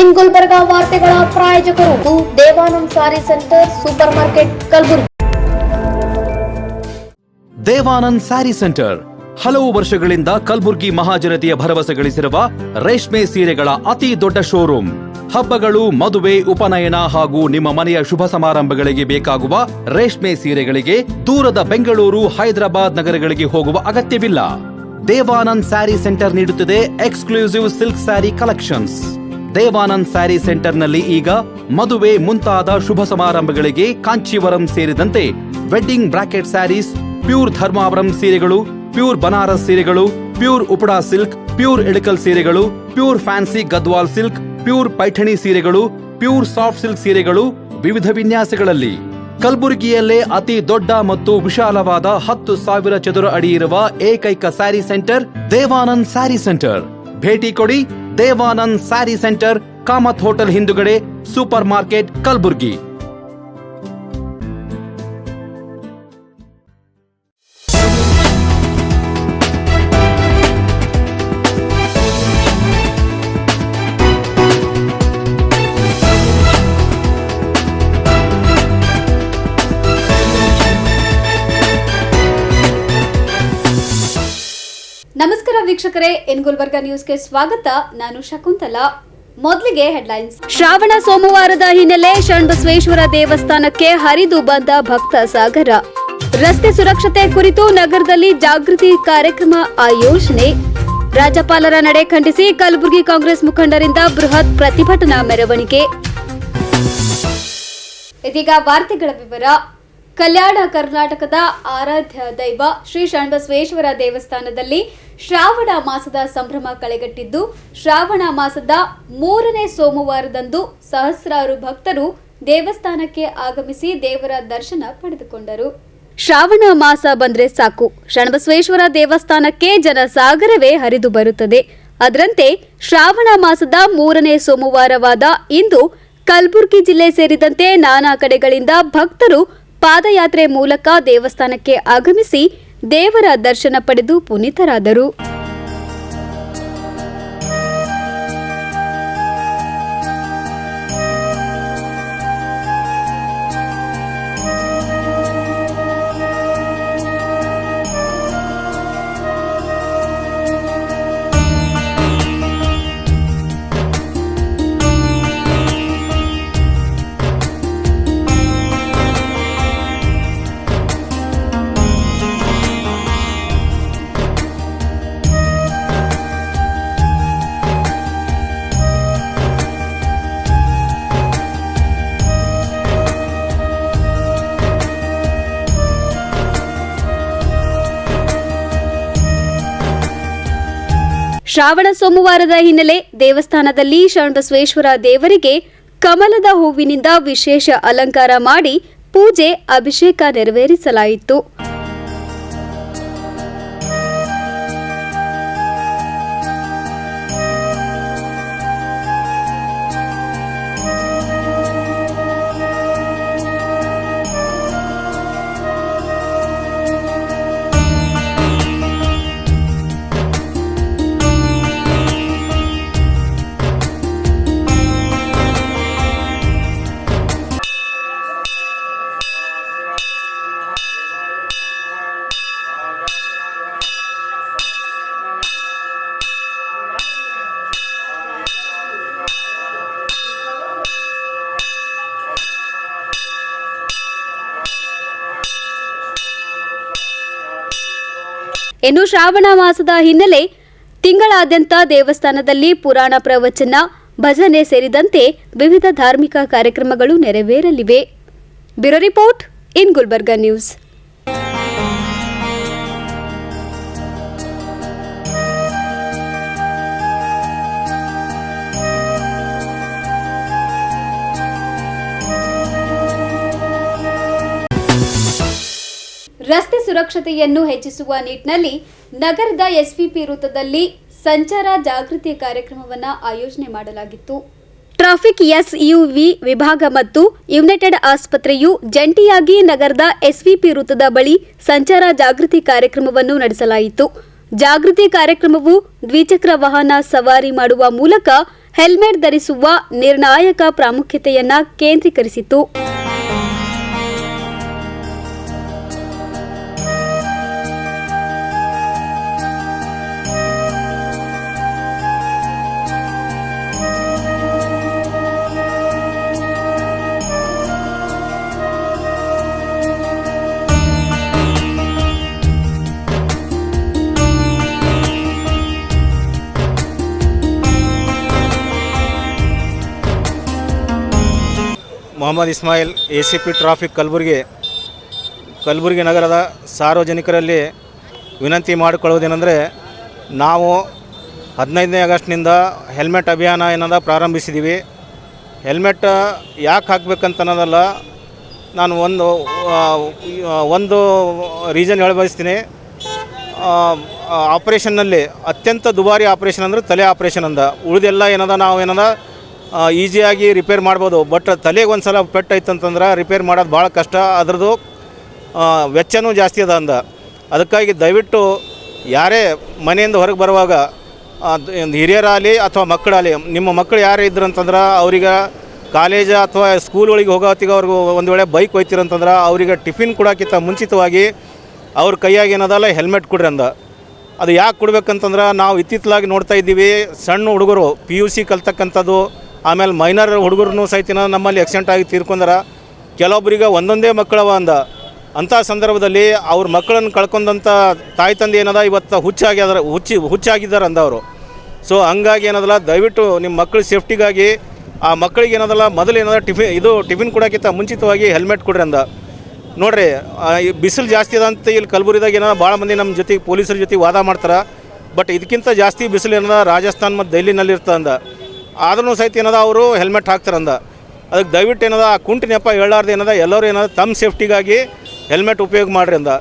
ಇನ್ ಗುಲ್ಬರ್ಗಾ ವಾರ್ತೆಗಳ ಪ್ರಾಯೋಜಕರು Devanand sari centre super market Kalaburagi. Devanand sari centre ಹಲವು ವರ್ಷಗಳಿಂದ ಕಲಬುರಗಿ ಮಹಾಜನತೆಯ ಭರವಸೆ ಗಳಿಸಿರುವ ರೇಷ್ಮೆ ಸೀರೆಗಳ ಅತಿ ದೊಡ್ಡ ಶೋರೂಮ್. ಹಬ್ಬಗಳು, ಮದುವೆ, ಉಪನಯನ ಹಾಗೂ ನಿಮ್ಮ ಮನೆಯ ಶುಭ ಸಮಾರಂಭಗಳಿಗೆ ಬೇಕಾಗುವ ರೇಷ್ಮೆ ಸೀರೆಗಳಿಗೆ ದೂರದ ಬೆಂಗಳೂರು, ಹೈದರಾಬಾದ್ ನಗರಗಳಿಗೆ ಹೋಗುವ ಅಗತ್ಯವಿಲ್ಲ. ದೇವಾನಂದ್ ಸ್ಯಾರಿ ಸೆಂಟರ್ ನೀಡುತ್ತಿದೆ exclusive silk sari collections. Devanand sari ಸೆಂಟರ್ನಲ್ಲಿ ಈಗ ಮದುವೆ ಮುಂತಾದ ಶುಭ ಸಮಾರಂಭಗಳಿಗೆ ಕಾಂಚೀವರಂ ಸೇರಿದಂತೆ wedding brocade saris, pure Dharmavaram ಸೀರೆಗಳು, ಪ್ಯೂರ್ ಬನಾರಸ್ ಸೀರೆಗಳು, pure Uppada silk, pure Ilkal ಸೀರೆಗಳು, pure fancy Gadwal silk, pure Paithani ಸೀರೆಗಳು, ಪ್ಯೂರ್ ಸಾಫ್ಟ್ ಸಿಲ್ಕ್ ಸೀರೆಗಳು ವಿವಿಧ ವಿನ್ಯಾಸಗಳಲ್ಲಿ. ಕಲಬುರಗಿಯಲ್ಲೇ ಅತಿ ದೊಡ್ಡ ಮತ್ತು ವಿಶಾಲವಾದ 10,000 ಚದುರ ಅಡಿ ಇರುವ ಏಕೈಕ ಸ್ಯಾರಿ ಸೆಂಟರ್ ದೇವಾನಂದ್ ಸ್ಯಾರಿ ಸೆಂಟರ್. ಭೇಟಿ ಕೊಡಿ. ದೇವಾನಂದ್ ಸ್ಯಾರಿ ಸೆಂಟರ್, ಕಾಮತ್ ಹೋಟೆಲ್ ಹಿಂದುಗಡೆ, ಸೂಪರ್ ಮಾರ್ಕೆಟ್, ಕಲಬುರಗಿ. ನಮಸ್ಕಾರ ವೀಕ್ಷಕರೇ, ಇನ್ ಗುಲ್ಬರ್ಗಾ ನ್ಯೂಸ್ಗೆ ಸ್ವಾಗತ. ನಾನು ಶಕುಂತಲಾ. ಮೊದಲಿಗೆ ಹೆಡ್ಲೈನ್ಸ್. ಶ್ರಾವಣ ಸೋಮವಾರದ ಹಿನ್ನೆಲೆ ಶರಣಬಸವೇಶ್ವರ ದೇವಸ್ಥಾನಕ್ಕೆ ಹರಿದು ಬಂದ ಭಕ್ತ ಸಾಗರ. ರಸ್ತೆ ಸುರಕ್ಷತೆ ಕುರಿತು ನಗರದಲ್ಲಿ ಜಾಗೃತಿ ಕಾರ್ಯಕ್ರಮ ಆಯೋಜನೆ. ರಾಜ್ಯಪಾಲರ ನಡೆ ಖಂಡಿಸಿ ಕಲಬುರಗಿ ಕಾಂಗ್ರೆಸ್ ಮುಖಂಡರಿಂದ ಬೃಹತ್ ಪ್ರತಿಭಟನಾ ಮೆರವಣಿಗೆ. ಇದೀಗ ವಾರ್ತೆಗಳ ವಿವರ. ಕಲ್ಯಾಣ ಕರ್ನಾಟಕದ ಆರಾಧ್ಯ ದೈವ ಶ್ರೀ ಶರಣಬಸವೇಶ್ವರ ದೇವಸ್ಥಾನದಲ್ಲಿ ಶ್ರಾವಣ ಮಾಸದ ಸಂಭ್ರಮ ಕಳೆಗಟ್ಟಿದ್ದು, ಶ್ರಾವಣ ಮಾಸದ 3ನೇ ಸೋಮವಾರದಂದು ಸಹಸ್ರಾರು ಭಕ್ತರು ದೇವಸ್ಥಾನಕ್ಕೆ ಆಗಮಿಸಿ ದೇವರ ದರ್ಶನ ಪಡೆದುಕೊಂಡರು. ಶ್ರಾವಣ ಮಾಸ ಬಂದ್ರೆ ಸಾಕು, ಶರಣಬಸವೇಶ್ವರ ದೇವಸ್ಥಾನಕ್ಕೆ ಜನಸಾಗರವೇ ಹರಿದು ಬರುತ್ತದೆ. ಅದರಂತೆ ಶ್ರಾವಣ ಮಾಸದ 3ನೇ ಸೋಮವಾರವಾದ ಇಂದು ಕಲಬುರಗಿ ಜಿಲ್ಲೆ ಸೇರಿದಂತೆ ನಾನಾ ಕಡೆಗಳಿಂದ ಭಕ್ತರು ಪಾದಯಾತ್ರೆ ಮೂಲಕ ದೇವಸ್ಥಾನಕ್ಕೆ ಆಗಮಿಸಿ ದೇವರ ದರ್ಶನ ಪಡೆದು ಪುನೀತರಾದರು. ಶ್ರಾವಣ ಸೋಮವಾರದ ಹಿನ್ನೆಲೆ ದೇವಸ್ಥಾನದಲ್ಲಿ ಶರಣಬಸವೇಶ್ವರ ದೇವರಿಗೆ ಕಮಲದ ಹೂವಿನಿಂದ ವಿಶೇಷ ಅಲಂಕಾರ ಮಾಡಿ ಪೂಜೆ, ಅಭಿಷೇಕ ನೆರವೇರಿಸಲಾಯಿತು. ಇನ್ನು ಶ್ರಾವಣ ಮಾಸದ ಹಿನ್ನೆಲೆ ತಿಂಗಳಾದ್ಯಂತ ದೇವಸ್ಥಾನದಲ್ಲಿ ಪುರಾಣ ಪ್ರವಚನ, ಭಜನೆ ಸೇರಿದಂತೆ ವಿವಿಧ ಧಾರ್ಮಿಕ ಕಾರ್ಯಕ್ರಮಗಳು ನೆರವೇರಲಿವೆ. Bureau report, in Gulbarga news. ರಸ್ತೆ ಸುರಕ್ಷತೆಯನ್ನು ಹೆಚ್ಚಿಸುವ ನಿಟ್ಟಿನಲ್ಲಿ ನಗರದ ಎಸ್ವಿಪಿ ವೃತ್ತದಲ್ಲಿ ಸಂಚಾರ ಜಾಗೃತಿ ಕಾರ್ಯಕ್ರಮವನ್ನು ಆಯೋಜನೆ ಮಾಡಲಾಗಿತ್ತು. ಟ್ರಾಫಿಕ್ ಎಸ್ಯುವಿ ವಿಭಾಗ ಮತ್ತು ಯುನೈಟೆಡ್ ಆಸ್ಪತ್ರೆಯು ಜಂಟಿಯಾಗಿ ನಗರದ ಎಸ್ವಿಪಿ ವೃತ್ತದ ಬಳಿ ಸಂಚಾರ ಜಾಗೃತಿ ಕಾರ್ಯಕ್ರಮವನ್ನು ನಡೆಸಲಾಯಿತು. ಜಾಗೃತಿ ಕಾರ್ಯಕ್ರಮವು ದ್ವಿಚಕ್ರ ವಾಹನ ಸವಾರಿ ಮಾಡುವ ಮೂಲಕ ಹೆಲ್ಮೆಟ್ ಧರಿಸುವ ನಿರ್ಣಾಯಕ ಪ್ರಾಮುಖ್ಯತೆಯನ್ನ ಕೇಂದ್ರೀಕರಿಸಿತು. ಮೊಹಮ್ಮದ್ ಇಸ್ಮಾಯಿಲ್ ACP ಟ್ರಾಫಿಕ್ ಕಲಬುರಗಿ ನಗರದ ಸಾರ್ವಜನಿಕರಲ್ಲಿ ವಿನಂತಿ ಮಾಡಿಕೊಳ್ಳುವುದೇನೆಂದರೆ, ನಾವು 15ನೇ ಆಗಸ್ಟ್ನಿಂದ ಹೆಲ್ಮೆಟ್ ಅಭಿಯಾನ ಏನದ ಪ್ರಾರಂಭಿಸಿದ್ದೀವಿ. ಹೆಲ್ಮೆಟ್ ಯಾಕೆ ಹಾಕಬೇಕಂತ ಅನ್ನೋದಲ್ಲ, ನಾನು ಒಂದು ರೀಸನ್ ಹೇಳಬಯಸ್ತೀನಿ. ಆಪ್ರೇಷನ್ನಲ್ಲಿ ಅತ್ಯಂತ ದುಬಾರಿ ಆಪ್ರೇಷನ್ ಅಂದರೆ ತಲೆ ಆಪ್ರೇಷನ್ ಅಂದ. ಉಳಿದೆಲ್ಲ ನಾವು ಈಸಿಯಾಗಿ ರಿಪೇರ್ ಮಾಡ್ಬೋದು. ಬಟ್ ತಲೆಗೆ ಒಂದು ಸಲ ಪೆಟ್ಟಾಯ್ತಂತಂದ್ರೆ ರಿಪೇರ್ ಮಾಡೋದು ಭಾಳ ಕಷ್ಟ. ಅದರದ್ದು ವೆಚ್ಚನೂ ಜಾಸ್ತಿ ಅದ ಅಂದ. ಅದಕ್ಕಾಗಿ ದಯವಿಟ್ಟು ಯಾರೇ ಮನೆಯಿಂದ ಹೊರಗೆ ಬರುವಾಗ ಹಿರಿಯರಾಗಲಿ ಅಥವಾ ಮಕ್ಕಳಾಗಲಿ, ನಿಮ್ಮ ಮಕ್ಕಳು ಯಾರೇ ಇದ್ರು ಅಂತಂದ್ರೆ ಅವ್ರಿಗೆ ಕಾಲೇಜ್ ಅಥವಾ ಸ್ಕೂಲ್ಗಳಿಗೆ ಹೋಗೋತ್ತಿಗೆ ಅವ್ರಿಗೆ ಒಂದು ವೇಳೆ ಬೈಕ್ ಹೋಯ್ತಿರಂತಂದ್ರೆ ಅವ್ರಿಗೆ ಟಿಫಿನ್ ಕೊಡೋಕ್ಕಿಂತ ಮುಂಚಿತವಾಗಿ ಅವ್ರ ಕೈಯಾಗಿ ಏನದಲ್ಲ ಹೆಲ್ಮೆಟ್ ಕೊಡ್ರಿ ಅಂದ. ಅದು ಯಾಕೆ ಕೊಡ್ಬೇಕಂತಂದ್ರೆ, ನಾವು ಇತ್ತಿತ್ತಲಾಗಿ ನೋಡ್ತಾ ಇದ್ದೀವಿ, ಸಣ್ಣ ಹುಡುಗರು PUC ಕಲ್ತಕ್ಕಂಥದ್ದು, ಆಮೇಲೆ ಮೈನರ್ ಹುಡುಗರು ಸಹಿತ ನಮ್ಮಲ್ಲಿ ಆಕ್ಸಿಡೆಂಟ್ ಆಗಿ ತೀರ್ಕೊಂಡಾರ. ಕೆಲವೊಬ್ಬರಿಗೆ ಒಂದೊಂದೇ ಮಕ್ಕಳವ ಅಂದ. ಅಂಥ ಸಂದರ್ಭದಲ್ಲಿ ಅವ್ರ ಮಕ್ಕಳನ್ನು ಕಳ್ಕೊಂಡಂಥ ತಾಯಿ ತಂದೆ ಏನದ ಇವತ್ತು ಹುಚ್ಚಾಗಿದ್ದಾರೆ ಅಂದವರು. ಸೊ ಹಂಗಾಗಿ ಏನದಲ್ಲ, ದಯವಿಟ್ಟು ನಿಮ್ಮ ಮಕ್ಕಳ ಸೇಫ್ಟಿಗಾಗಿ ಆ ಮಕ್ಕಳಿಗೆ ಏನದಲ್ಲ ಮೊದಲು ಏನದ ಟಿಫಿನ್ ಕೊಡೋಕ್ಕಿಂತ ಮುಂಚಿತವಾಗಿ ಹೆಲ್ಮೆಟ್ ಕೊಡ್ರಿ ಅಂದ. ನೋಡ್ರಿ, ಬಿಸಿಲು ಜಾಸ್ತಿ ಅದ ಅಂತ ಇಲ್ಲಿ ಕಲಬುರಗಿದಾಗ ಏನೋ ಭಾಳ ಮಂದಿ ನಮ್ಮ ಜೊತೆ ಪೊಲೀಸರ ಜೊತೆ ವಾದ ಮಾಡ್ತಾರೆ. ಬಟ್ ಇದಕ್ಕಿಂತ ಜಾಸ್ತಿ ಬಿಸಿಲು ಏನದ ರಾಜಸ್ಥಾನ್ ಮತ್ತು ದೆಹಲಿನಲ್ಲಿ ಇರ್ತಂದ. ಆದ್ರೂ ಸಹಿತ ಏನದ ಅವರು ಹೆಲ್ಮೆಟ್ ಹಾಕ್ತಾರಂದ. ಅದಕ್ಕೆ ದಯವಿಟ್ಟು ಏನದ ಆ ಕುಂಟು ನೆಪ ಹೇಳಾರ್ದು ಏನದ ಎಲ್ಲರೂ ಏನದ ತಮ್ಮ ಸೇಫ್ಟಿಗಾಗಿ ಹೆಲ್ಮೆಟ್ ಉಪಯೋಗ ಮಾಡ್ರಿ ಅಂದ.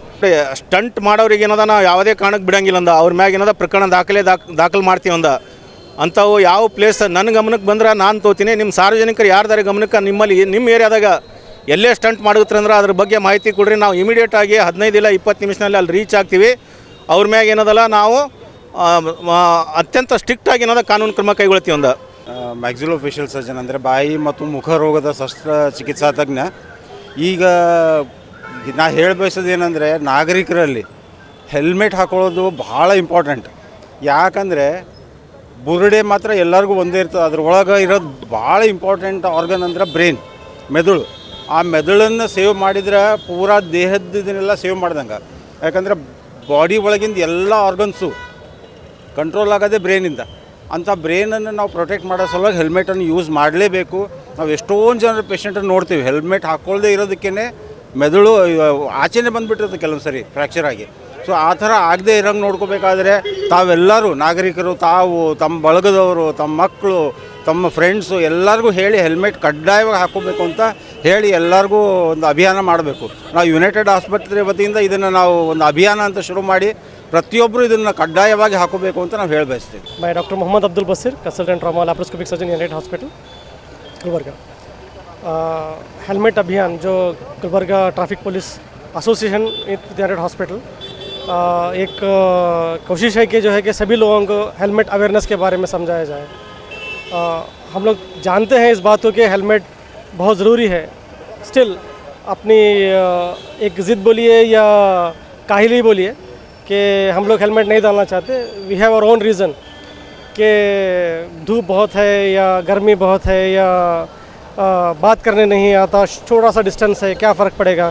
ಸ್ಟಂಟ್ ಮಾಡೋರಿಗೆ ಏನದ ನಾವು ಯಾವುದೇ ಕಾರಣಕ್ಕೆ ಬಿಡಂಗಿಲ್ಲ ಅಂದ. ಅವ್ರ ಮ್ಯಾಗ ಏನದ ಪ್ರಕರಣ ದಾಖಲು ಮಾಡ್ತೀವಿ ಅಂದ. ಅಂಥವು ಯಾವ ಪ್ಲೇಸ್ ನನ್ನ ಗಮನಕ್ಕೆ ಬಂದ್ರೆ ನಾನು ತೋತೀನಿ. ನಿಮ್ಮ ಸಾರ್ವಜನಿಕರು ಯಾರ್ದಾರ ಗಮನಕ್ಕೆ ನಿಮ್ಮಲ್ಲಿ ನಿಮ್ಮ ಏರಿಯಾದಾಗ ಎಲ್ಲೇ ಸ್ಟಂಟ್ ಮಾಡಿದ್ರೆ ಅದ್ರ ಬಗ್ಗೆ ಮಾಹಿತಿ ಕೊಡ್ರಿ. ನಾವು ಇಮಿಡಿಯೇಟಾಗಿ 15 ಇಲ್ಲ 20 ನಿಮಿಷದಲ್ಲಿ ಅಲ್ಲಿ ರೀಚ್ ಆಗ್ತೀವಿ. ಅವ್ರ ಮ್ಯಾಗ ಏನದಲ್ಲ ನಾವು ಅತ್ಯಂತ ಸ್ಟ್ರಿಕ್ಟಾಗಿ ಏನದ ಕಾನೂನು ಕ್ರಮ ಕೈಗೊಳ್ತೀವಿ ಅಂದ. ಮ್ಯಾಕ್ಸಿಲೋಫೇಶಿಯಲ್ ಸರ್ಜನ್ ಅಂದರೆ ಬಾಯಿ ಮತ್ತು ಮುಖ ರೋಗದ ಶಸ್ತ್ರಚಿಕಿತ್ಸಾ ತಜ್ಞ. ಈಗ ನಾ ಹೇಳಬಯಸೋದೇನೆಂದರೆ, ನಾಗರಿಕರಲ್ಲಿ ಹೆಲ್ಮೆಟ್ ಹಾಕೊಳ್ಳೋದು ಭಾಳ ಇಂಪಾರ್ಟೆಂಟ್. ಯಾಕಂದರೆ ಬುರುಡೆ ಮಾತ್ರ ಎಲ್ಲರಿಗೂ ಒಂದೇ ಇರ್ತದೆ. ಅದ್ರೊಳಗೆ ಇರೋದು ಭಾಳ ಇಂಪಾರ್ಟೆಂಟ್ ಆರ್ಗನ್ ಅಂದರೆ ಬ್ರೈನ್, ಮೆದುಳು. ಆ ಮೆದುಳನ್ನು ಸೇವ್ ಮಾಡಿದ್ರೆ ಪೂರಾ ದೇಹದ್ದನ್ನೆಲ್ಲ ಸೇವ್ ಮಾಡ್ದಂಗೆ. ಯಾಕಂದರೆ ಬಾಡಿ ಒಳಗಿಂದ ಎಲ್ಲ ಆರ್ಗನ್ಸು ಕಂಟ್ರೋಲ್ ಆಗೋದೇ ಬ್ರೈನಿಂದ. ಅಂಥ ಬ್ರೈನನ್ನು ನಾವು ಪ್ರೊಟೆಕ್ಟ್ ಮಾಡೋ ಸಲುವಾಗಿ ಹೆಲ್ಮೆಟನ್ನು ಯೂಸ್ ಮಾಡಲೇಬೇಕು. ನಾವು ಎಷ್ಟೊಂದು ಜನರ ಪೇಷಂಟನ್ನು ನೋಡ್ತೀವಿ ಹೆಲ್ಮೆಟ್ ಹಾಕ್ಕೊಳ್ಳದೆ ಇರೋದಕ್ಕೇ ಮೆದುಳು ಆಚೆನೇ ಬಂದುಬಿಟ್ಟಿರುತ್ತೆ ಕೆಲವು ಸರಿ ಫ್ರ್ಯಾಕ್ಚರ್ ಆಗಿ. ಸೊ ಆ ಥರ ಆಗದೆ ಇರೋಂಗೆ ನೋಡ್ಕೋಬೇಕಾದ್ರೆ ತಾವೆಲ್ಲರೂ ನಾಗರಿಕರು, ತಾವು ತಮ್ಮ ಬಳಗದವರು, ತಮ್ಮ ಮಕ್ಕಳು, ತಮ್ಮ ಫ್ರೆಂಡ್ಸು ಎಲ್ಲರಿಗೂ ಹೇಳಿ ಹೆಲ್ಮೆಟ್ ಕಡ್ಡಾಯವಾಗಿ ಹಾಕ್ಕೋಬೇಕು ಅಂತ ಹೇಳಿ ಎಲ್ಲರಿಗೂ ಒಂದು ಅಭಿಯಾನ ಮಾಡಬೇಕು. ನಾವು ಯುನೈಟೆಡ್ ಆಸ್ಪತ್ರೆ ವತಿಯಿಂದ ಇದನ್ನು ನಾವು ಒಂದು ಅಭಿಯಾನ ಅಂತ ಶುರು ಮಾಡಿ ಪ್ರತಿಯೊಬ್ಬರು ಇದನ್ನು ಕಡ್ಡಾಯವಾಗಿ ಹಾಕೋಬೇಕು ಅಂತ ನಾವು ಹೇಳಿ ಬಯಸ್ತೀವಿ. मैं doctor Mohammad Abdul Basheer, consultant trauma laparoscopic surgeon United Hospital Gulbarga. Helmet अभियान जो Gulbarga traffic police association United Hospital एक कोशिश है कि जो है कि सभी लोगों को हेलमेट अवेयरनेस के बारे में समझाया जाए. हम लोग जानते हैं इस बात को कि हेलमेट बहुत ज़रूरी है. स्टिल अपनी एक ज़िद बोलिए या काहिली बोलिए कि हम लोग हेलमेट नहीं डालना चाहते. We have our own reason कि धूप बहुत है या गर्मी बहुत है या बात करने नहीं आता, छोटा सा डिस्टेंस है, क्या फ़र्क पड़ेगा.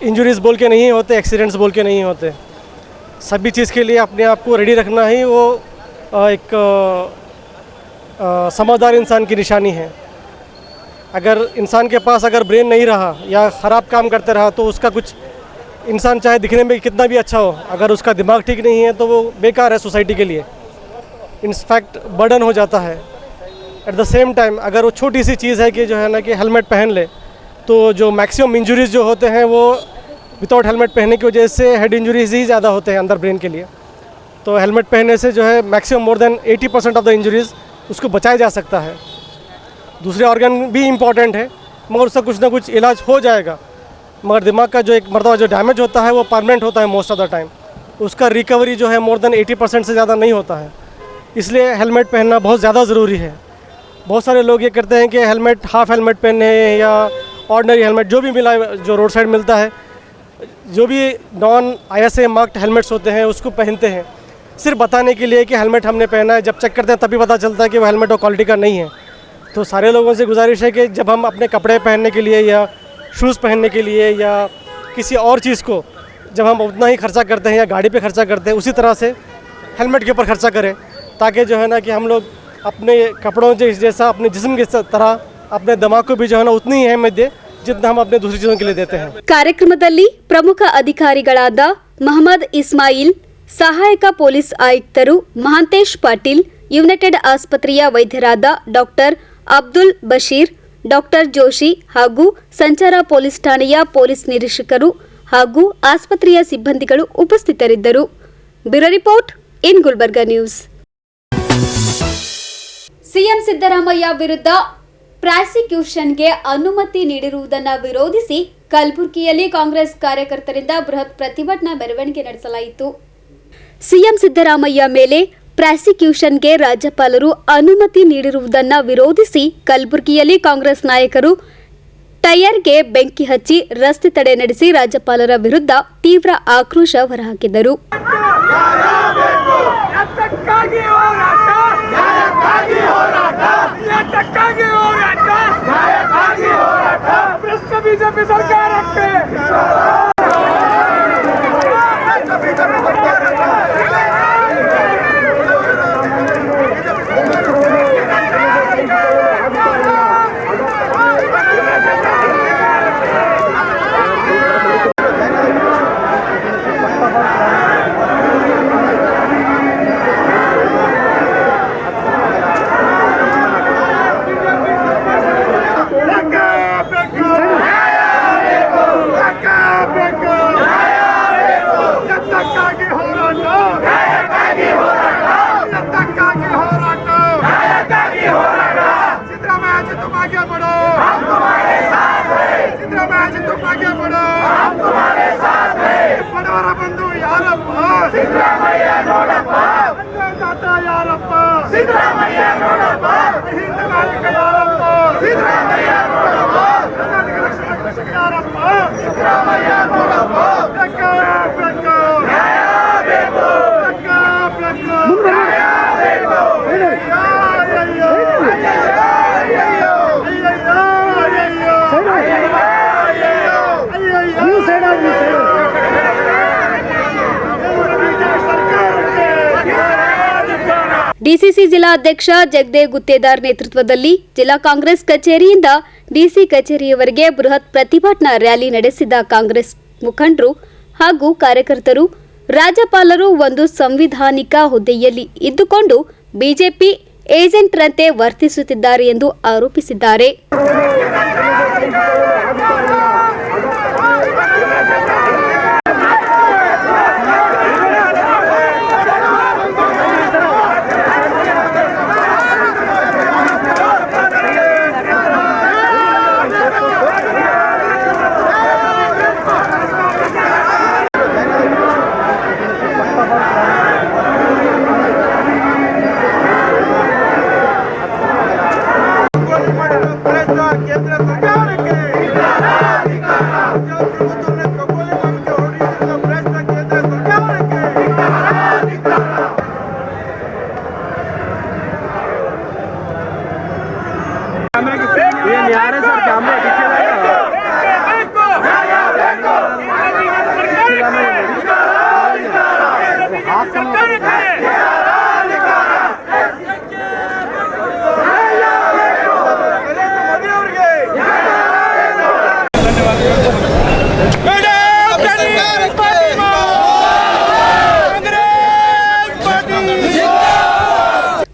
इंजरीज़ बोल के नहीं होते, एक्सीडेंट्स बोल के नहीं होते. सभी चीज़ के लिए अपने आप को रेडी रखना ही वो एक समझदार इंसान की निशानी है. अगर इंसान के पास अगर ब्रेन नहीं रहा या ख़राब काम करते रहा तो उसका कुछ, इंसान चाहे दिखने में कितना भी अच्छा हो, अगर उसका दिमाग ठीक नहीं है तो वो बेकार है सोसाइटी के लिए. इनफैक्ट बर्डन हो जाता है. एट द सेम टाइम अगर वो छोटी सी चीज़ है कि जो है ना कि हेलमेट पहन ले तो जो मैक्सिमम इंजरीज़ जो होते हैं वो विदाउट हेलमेट पहनने की वजह से हेड इंजरीज ही ज़्यादा होते हैं अंदर ब्रेन के लिए. तो हेलमेट पहनने से जो है maximum more than 80% of the injuries उसको बचाया जा सकता है. दूसरे ऑर्गन भी इम्पॉर्टेंट है मगर उसका कुछ ना कुछ इलाज हो जाएगा. मगर दिमाग का जो एक मरतबा जो डैमेज होता है वो परमानेंट होता है मोस्ट ऑफ द टाइम. उसका रिकवरी जो है मोर देन 80% से ज़्यादा नहीं होता है. इसलिए हेलमेट पहनना बहुत ज़्यादा ज़रूरी है। बहुत सारे लोग ये करते हैं कि हेलमेट हाफ हेलमेट पहने या ऑर्डिनरी हेलमेट जो भी मिला, जो रोड साइड मिलता है, जो भी नॉन ISA मार्क्ड हेलमेट्स होते हैं उसको पहनते हैं, सिर्फ बताने के लिए कि हेलमेट हमने पहना है। जब चेक करते हैं तभी पता चलता है कि वो हेलमेट वो क्वालिटी का नहीं है। तो सारे लोगों से गुजारिश है कि जब हम अपने कपड़े पहनने के लिए या शूज़ पहनने के लिए या किसी और चीज़ को जब हम उतना ही खर्चा करते हैं या गाड़ी पे खर्चा करते हैं, उसी तरह से हेलमेट के ऊपर खर्चा करें, ताकि जो है ना कि हम लोग अपने कपड़ों जैसा अपने जिस्म की तरह अपने दिमाग को भी जो है ना उतनी ही अहमियत दे जितना हम अपने दूसरी चीज़ों के लिए देते हैं। ಕಾರ್ಯಕ್ರಮದಲ್ಲಿ ಪ್ರಮುಖ ಅಧಿಕಾರಿಗಳಾದ ಮಹಮ್ಮದ್ ಇಸ್ಮಾಯಿಲ್, ಸಹಾಯಕ ಪೊಲೀಸ್ ಆಯುಕ್ತರು ಮಹಾಂತೇಶ್ ಪಾಟೀಲ್, ಯುನೈಟೆಡ್ ಆಸ್ಪತ್ರೆಯ ವೈದ್ಯರಾದ ಡಾಕ್ಟರ್ ಅಬ್ದುಲ್ ಬಶೀರ್, ಡಾಕ್ಟರ್ ಜೋಶಿ ಹಾಗೂ ಸಂಚಾರ ಪೊಲೀಸ್ ಠಾಣೆಯ ಪೊಲೀಸ್ ನಿರೀಕ್ಷಕರು ಹಾಗೂ ಆಸ್ಪತ್ರೆಯ ಸಿಬ್ಬಂದಿಗಳು ಉಪಸ್ಥಿತರಿದ್ದರು. Bureau report in Gulbarga news. CM Siddaramaiah ವಿರುದ್ಧ ಪ್ರಾಸಿಕ್ಯೂಷನ್ಗೆ ಅನುಮತಿ ನೀಡಿರುವುದನ್ನು ವಿರೋಧಿಸಿ ಕಲಬುರಗಿಯಲ್ಲಿ ಕಾಂಗ್ರೆಸ್ ಕಾರ್ಯಕರ್ತರಿಂದ ಬೃಹತ್ ಪ್ರತಿಭಟನಾ ಮೆರವಣಿಗೆ ನಡೆಸಲಾಯಿತು. ಸಿಎಂ ಸಿದ್ದರಾಮಯ್ಯ ಮೇಲೆ ಪ್ರಾಸಿಕ್ಯೂಷನ್ಗೆ ರಾಜ್ಯಪಾಲರು ಅನುಮತಿ ನೀಡಿರುವುದನ್ನು ವಿರೋಧಿಸಿ ಕಲಬುರಗಿಯಲ್ಲಿ ಕಾಂಗ್ರೆಸ್ ನಾಯಕರು ಟೈರ್ಗೆ ಬೆಂಕಿ ಹಚ್ಚಿ ರಸ್ತೆ ತಡೆ ನಡೆಸಿ ರಾಜ್ಯಪಾಲರ ವಿರುದ್ಧ ತೀವ್ರ ಆಕ್ರೋಶ ಹೊರಹಾಕಿದರು. ಡಿಸಿಸಿ ಜಿಲ್ಲಾಧ್ಯಕ್ಷ ಜಗದೇವ್ ಗುತ್ತೇದಾರ್ ನೇತೃತ್ವದಲ್ಲಿ ಜಿಲ್ಲಾ ಕಾಂಗ್ರೆಸ್ ಕಚೇರಿಯಿಂದ ಡಿಸಿ ಕಚೇರಿಯವರೆಗೆ ಬೃಹತ್ ಪ್ರತಿಭಟನಾ ರ್ಯಾಲಿ ನಡೆಸಿದ ಕಾಂಗ್ರೆಸ್ ಮುಖಂಡರು ಹಾಗೂ ಕಾರ್ಯಕರ್ತರು ರಾಜ್ಯಪಾಲರು ಒಂದು ಸಂವಿಧಾನಿಕ ಹುದ್ದೆಯಲ್ಲಿ ಇದ್ದುಕೊಂಡು ಬಿಜೆಪಿ ಏಜೆಂಟ್ರಂತೆ ವರ್ತಿಸುತ್ತಿದ್ದಾರೆ ಎಂದು ಆರೋಪಿಸಿದ್ದಾರೆ.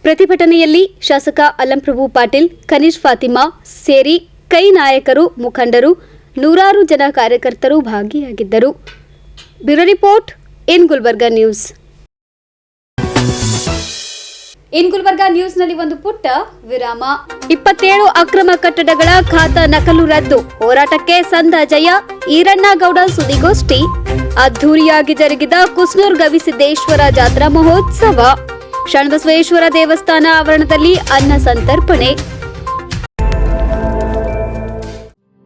ಪ್ರತಿಭಟನೆಯಲ್ಲಿ ಶಾಸಕ ಅಲ್ಲಂಪ್ರಭು ಪಾಟೀಲ್, ಖನೀಜ್ ಫಾತಿಮಾ ಸೇರಿ ಕೈ ನಾಯಕರು, ಮುಖಂಡರು, ನೂರಾರು ಜನ ಕಾರ್ಯಕರ್ತರು ಭಾಗಿಯಾಗಿದ್ದರು. Bureau report in Gulbarga news. In Gulbarga ನ್ಯೂಸ್ನಲ್ಲಿ ಒಂದು ಪುಟ್ಟ ವಿರಾಮ. 27 ಅಕ್ರಮ ಕಟ್ಟಡಗಳ ಖಾತಾ ನಕಲು ರದ್ದು, ಹೋರಾಟಕ್ಕೆ ಸಂದ ಜಯ, ಈರಣ್ಣಗೌಡ ಸುದ್ದಿಗೋಷ್ಠಿ. ಅದ್ಧೂರಿಯಾಗಿ ಜರುಗಿದ ಕುಸ್ನೂರ್ ಗವಿಸಿದ್ದೇಶ್ವರ ಜಾತ್ರಾ ಮಹೋತ್ಸವ. ಶರಣಬಸವೇಶ್ವರ ದೇವಸ್ಥಾನ ಆವರಣದಲ್ಲಿ ಅನ್ನ ಸಂತರ್ಪಣೆ.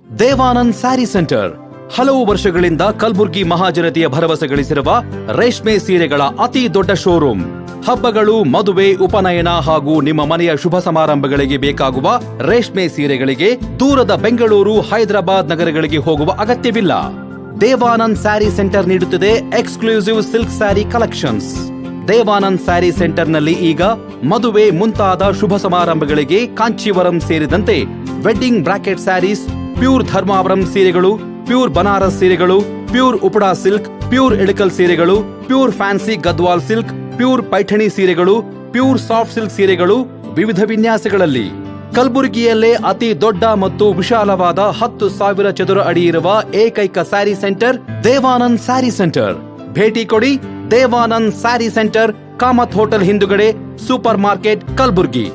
ದೇವಾನಂದ್ ಸ್ಯಾರಿ ಸೆಂಟರ್ ಹಲವು ವರ್ಷಗಳಿಂದ ಕಲಬುರ್ಗಿ ಮಹಾಜನತೆಯ ಭರವಸೆ ಗಳಿಸಿರುವ ರೇಷ್ಮೆ ಸೀರೆಗಳ ಅತಿ ದೊಡ್ಡ ಶೋರೂಮ್. ಹಬ್ಬಗಳು, ಮದುವೆ, ಉಪನಯನ ಹಾಗೂ ನಿಮ್ಮ ಮನೆಯ ಶುಭ ಸಮಾರಂಭಗಳಿಗೆ ಬೇಕಾಗುವ ರೇಷ್ಮೆ ಸೀರೆಗಳಿಗೆ ದೂರದ ಬೆಂಗಳೂರು, ಹೈದರಾಬಾದ್ ನಗರಗಳಿಗೆ ಹೋಗುವ ಅಗತ್ಯವಿಲ್ಲ. ದೇವಾನಂದ್ ಸ್ಯಾರಿ ಸೆಂಟರ್ ನೀಡುತ್ತಿದೆ exclusive silk sari collections. Devanand sari ಸೆಂಟರ್ನಲ್ಲಿ ಈಗ ಮದುವೆ ಮುಂತಾದ ಶುಭ ಸಮಾರಂಭಗಳಿಗೆ ಕಾಂಚೀವರಂ ಸೇರಿದಂತೆ wedding brocade saris, pure Dharmavaram ಸೀರೆಗಳು, ಪ್ಯೂರ್ ಬನಾರಸ್ ಸೀರೆಗಳು, pure Uppada silk, pure Ilkal ಸೀರೆಗಳು, pure fancy Gadwal silk, pure Paithani ಸೀರೆಗಳು, ಪ್ಯೂರ್ ಸಾಫ್ಟ್ ಸಿಲ್ಕ್ ಸೀರೆಗಳು ವಿವಿಧ ವಿನ್ಯಾಸಗಳಲ್ಲಿ. ಕಲಬುರಗಿಯಲ್ಲೇ ಅತಿ ದೊಡ್ಡ ಮತ್ತು ವಿಶಾಲವಾದ 10,000 ಚದುರ ಅಡಿ ಇರುವ ಏಕೈಕ ಸ್ಯಾರಿ ಸೆಂಟರ್ ದೇವಾನಂದ್ ಸ್ಯಾರಿ ಸೆಂಟರ್. ಭೇಟಿ ಕೊಡಿ. ದೇವಾನಂದ್ ಸ್ಯಾರಿ ಸೆಂಟರ್, ಕಾಮತ್ ಹೋಟೆಲ್ ಹಿಂದುಗಡೆ, ಸೂಪರ್ ಮಾರ್ಕೆಟ್, ಕಲಬುರ್ಗಿ.